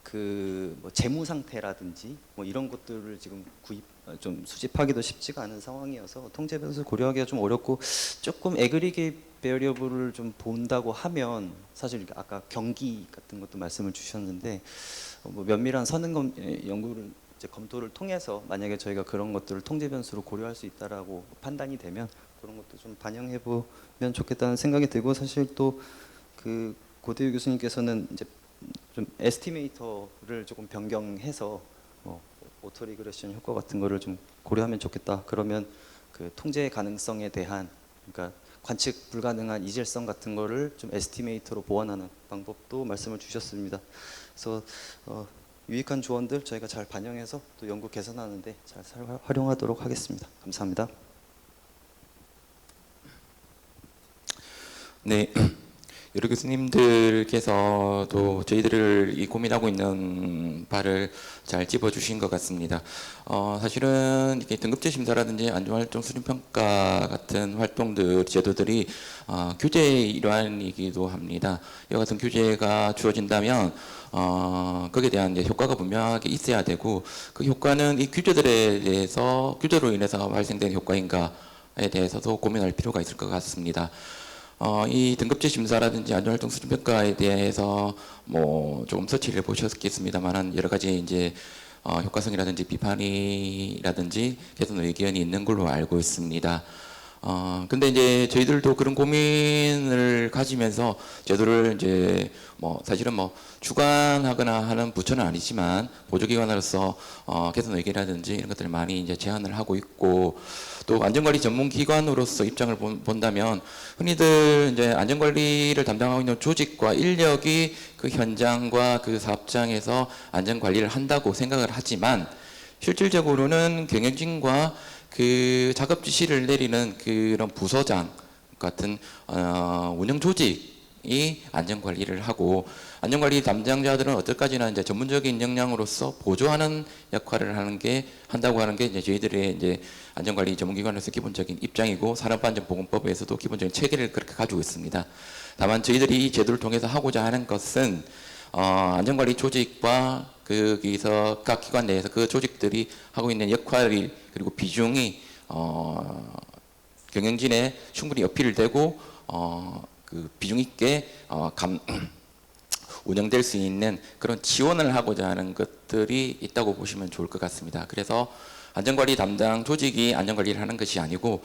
그 뭐 재무 상태라든지 뭐 이런 것들을 지금 좀 수집하기도 쉽지가 않은 상황이어서 통제 변수를 고려하기가 좀 어렵고 조금 에그리게이트 베리어블을 좀 본다고 하면 사실 아까 경기 같은 것도 말씀을 주셨는데 뭐 면밀한 선행 연구를 이제 검토를 통해서 만약에 저희가 그런 것들을 통제 변수로 고려할 수 있다라고 판단이 되면 그런 것도 좀 반영해 보면 좋겠다는 생각이 들고 사실 또 그 고대유 교수님께서는 이제 좀 에스티메이터를 조금 변경해서 오토 리그레션 효과 같은 거를 좀 고려하면 좋겠다. 그러면 그 통제 가능성에 대한 그러니까 관측 불가능한 이질성 같은 거를 좀 에스티메이터로 보완하는 방법도 말씀을 주셨습니다. 그래서 유익한 조언들 저희가 잘 반영해서 또 연구 개선하는데 잘 활용하도록 하겠습니다. 감사합니다. 네, 여러 교수님들께서도 저희들을 이 고민하고 있는 바를 잘 짚어주신 것 같습니다. 사실은 이렇게 등급제 심사라든지 안전활동 수준평가 같은 활동들, 제도들이 규제의 일환이기도 합니다. 이와 같은 규제가 주어진다면 거기에 대한 이제 효과가 분명하게 있어야 되고 그 효과는 이 규제들에 대해서 규제로 인해서 발생된 효과인가에 대해서도 고민할 필요가 있을 것 같습니다. 이 등급제 심사라든지 안전활동 수준평가에 대해서 뭐 조금 서치를 보셨겠습니다만은 여러 가지 이제 효과성이라든지 비판이라든지 개선 의견이 있는 걸로 알고 있습니다. 근데 이제 저희들도 그런 고민을 가지면서 제도를 이제 뭐 사실은 뭐 주관하거나 하는 부처는 아니지만 보조기관으로서 개선 의견이라든지 이런 것들을 많이 이제 제안을 하고 있고 또 안전관리 전문기관으로서 입장을 본다면 흔히들 이제 안전관리를 담당하고 있는 조직과 인력이 그 현장과 그 사업장에서 안전관리를 한다고 생각을 하지만 실질적으로는 경영진과 그 작업 지시를 내리는 그런 부서장 같은 운영 조직이 안전관리를 하고 안전관리 담당자들은 어떨까지나 이제 전문적인 역량으로서 보조하는 역할을 한다고 하는 게 이제 저희들의 이제 안전관리 전문기관에서 기본적인 입장이고 산업안전보건법에서도 기본적인 체계를 그렇게 가지고 있습니다. 다만 저희들이 이 제도를 통해서 하고자 하는 것은 안전관리 조직과 거기서 각 기관 내에서 그 조직들이 하고 있는 역할이 그리고 비중이 경영진에 충분히 어필되고 그 비중 있게 운영될 수 있는 그런 지원을 하고자 하는 것들이 있다고 보시면 좋을 것 같습니다. 그래서 안전관리 담당 조직이 안전관리를 하는 것이 아니고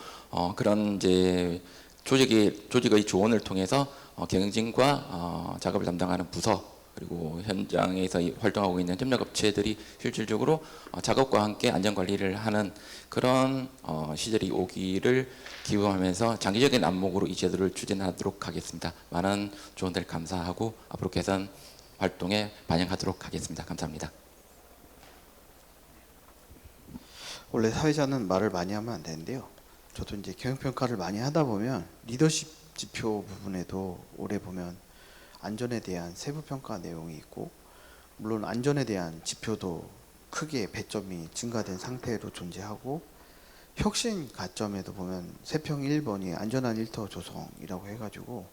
그런 이제 조직의 조언을 통해서 경영진과 작업을 담당하는 부서 그리고 현장에서 활동하고 있는 협력업체들이 실질적으로 작업과 함께 안전관리를 하는 그런 시절이 오기를 기원하면서 장기적인 안목으로 이 제도를 추진하도록 하겠습니다. 많은 조언들 감사하고 앞으로 개선 활동에 반영하도록 하겠습니다. 감사합니다. 원래 사회자는 말을 많이 하면 안 되는데요. 저도 이제 경영평가를 많이 하다 보면 리더십 지표 부분에도 올해 보면 안전에 대한 세부 평가 내용이 있고 물론 안전에 대한 지표도 크게 배점이 증가된 상태로 존재하고 혁신 가점에도 보면 세평 1번이 안전한 일터 조성이라고 해가지고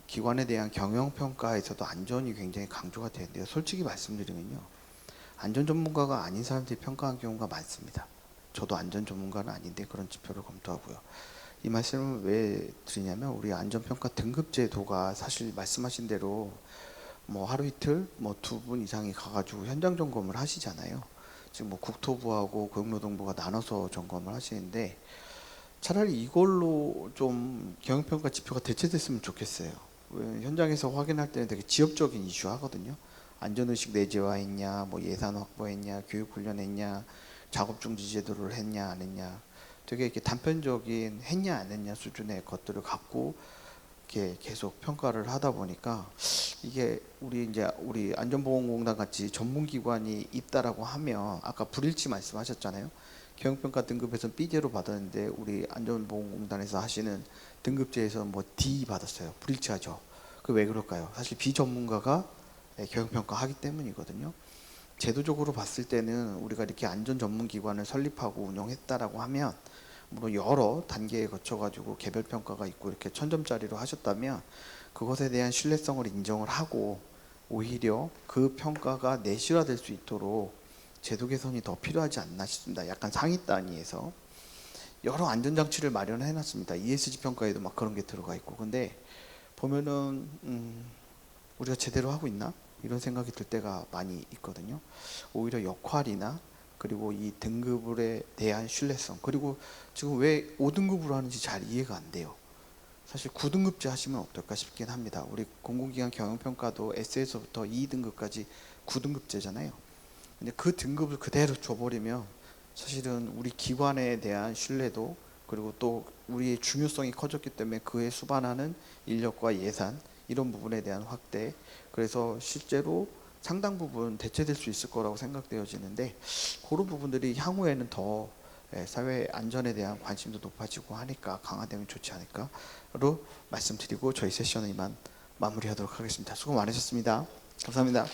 기관에 대한 경영평가에서도 안전이 굉장히 강조가 되는데요. 솔직히 말씀드리면요. 안전 전문가가 아닌 사람들이 평가한 경우가 많습니다. 저도 안전 전문가는 아닌데 그런 지표를 검토하고요. 이 말씀을 왜 드리냐면 우리 안전평가 등급제도가 사실 말씀하신 대로 뭐 하루 이틀 뭐 2분 이상이 가가지고 현장 점검을 하시잖아요. 지금 뭐 국토부하고 고용노동부가 나눠서 점검을 하시는데 차라리 이걸로 좀 경영평가 지표가 대체됐으면 좋겠어요. 왜 현장에서 확인할 때는 되게 지역적인 이슈 하거든요. 안전의식 내재화했냐, 뭐 예산 확보했냐, 교육 훈련했냐, 작업 중지 제도를 했냐 안 했냐. 되게 이렇게 단편적인 했냐 안 했냐 수준의 것들을 갖고 이렇게 계속 평가를 하다 보니까 이게 우리 안전보건공단 같이 전문기관이 있다라고 하면 아까 불일치 말씀하셨잖아요. 경영평가 등급에서 B제로 받았는데 우리 안전보건공단에서 하시는 등급제에서 뭐 D 받았어요. 불일치하죠. 그 왜 그럴까요? 사실 비전문가가 경영평가 하기 때문이거든요. 제도적으로 봤을 때는 우리가 이렇게 안전 전문기관을 설립하고 운영했다라고 하면 물론 여러 단계에 거쳐가지고 개별 평가가 있고 이렇게 1000점짜리로 하셨다면 그것에 대한 신뢰성을 인정을 하고 오히려 그 평가가 내실화될 수 있도록 제도 개선이 더 필요하지 않나 싶습니다. 약간 상위 단위에서 여러 안전장치를 마련해 놨습니다. ESG 평가에도 막 그런 게 들어가 있고. 근데 보면은 우리가 제대로 하고 있나? 이런 생각이 들 때가 많이 있거든요. 오히려 역할이나 그리고 이 등급에 대한 신뢰성, 그리고 지금 왜 5등급으로 하는지 잘 이해가 안 돼요. 사실 9등급제 하시면 어떨까 싶긴 합니다. 우리 공공기관 경영평가도 S에서부터 2등급까지 9등급제잖아요. 근데 그 등급을 그대로 줘버리면 사실은 우리 기관에 대한 신뢰도, 그리고 또 우리의 중요성이 커졌기 때문에 그에 수반하는 인력과 예산, 이런 부분에 대한 확대, 그래서 실제로 상당 부분 대체될 수 있을 거라고 생각되어지는데, 그런 부분들이 향후에는 더 사회 안전에 대한 관심도 높아지고 하니까 강화되면 좋지 않을까로 말씀드리고 저희 세션은 이만 마무리하도록 하겠습니다. 수고 많으셨습니다. 감사합니다.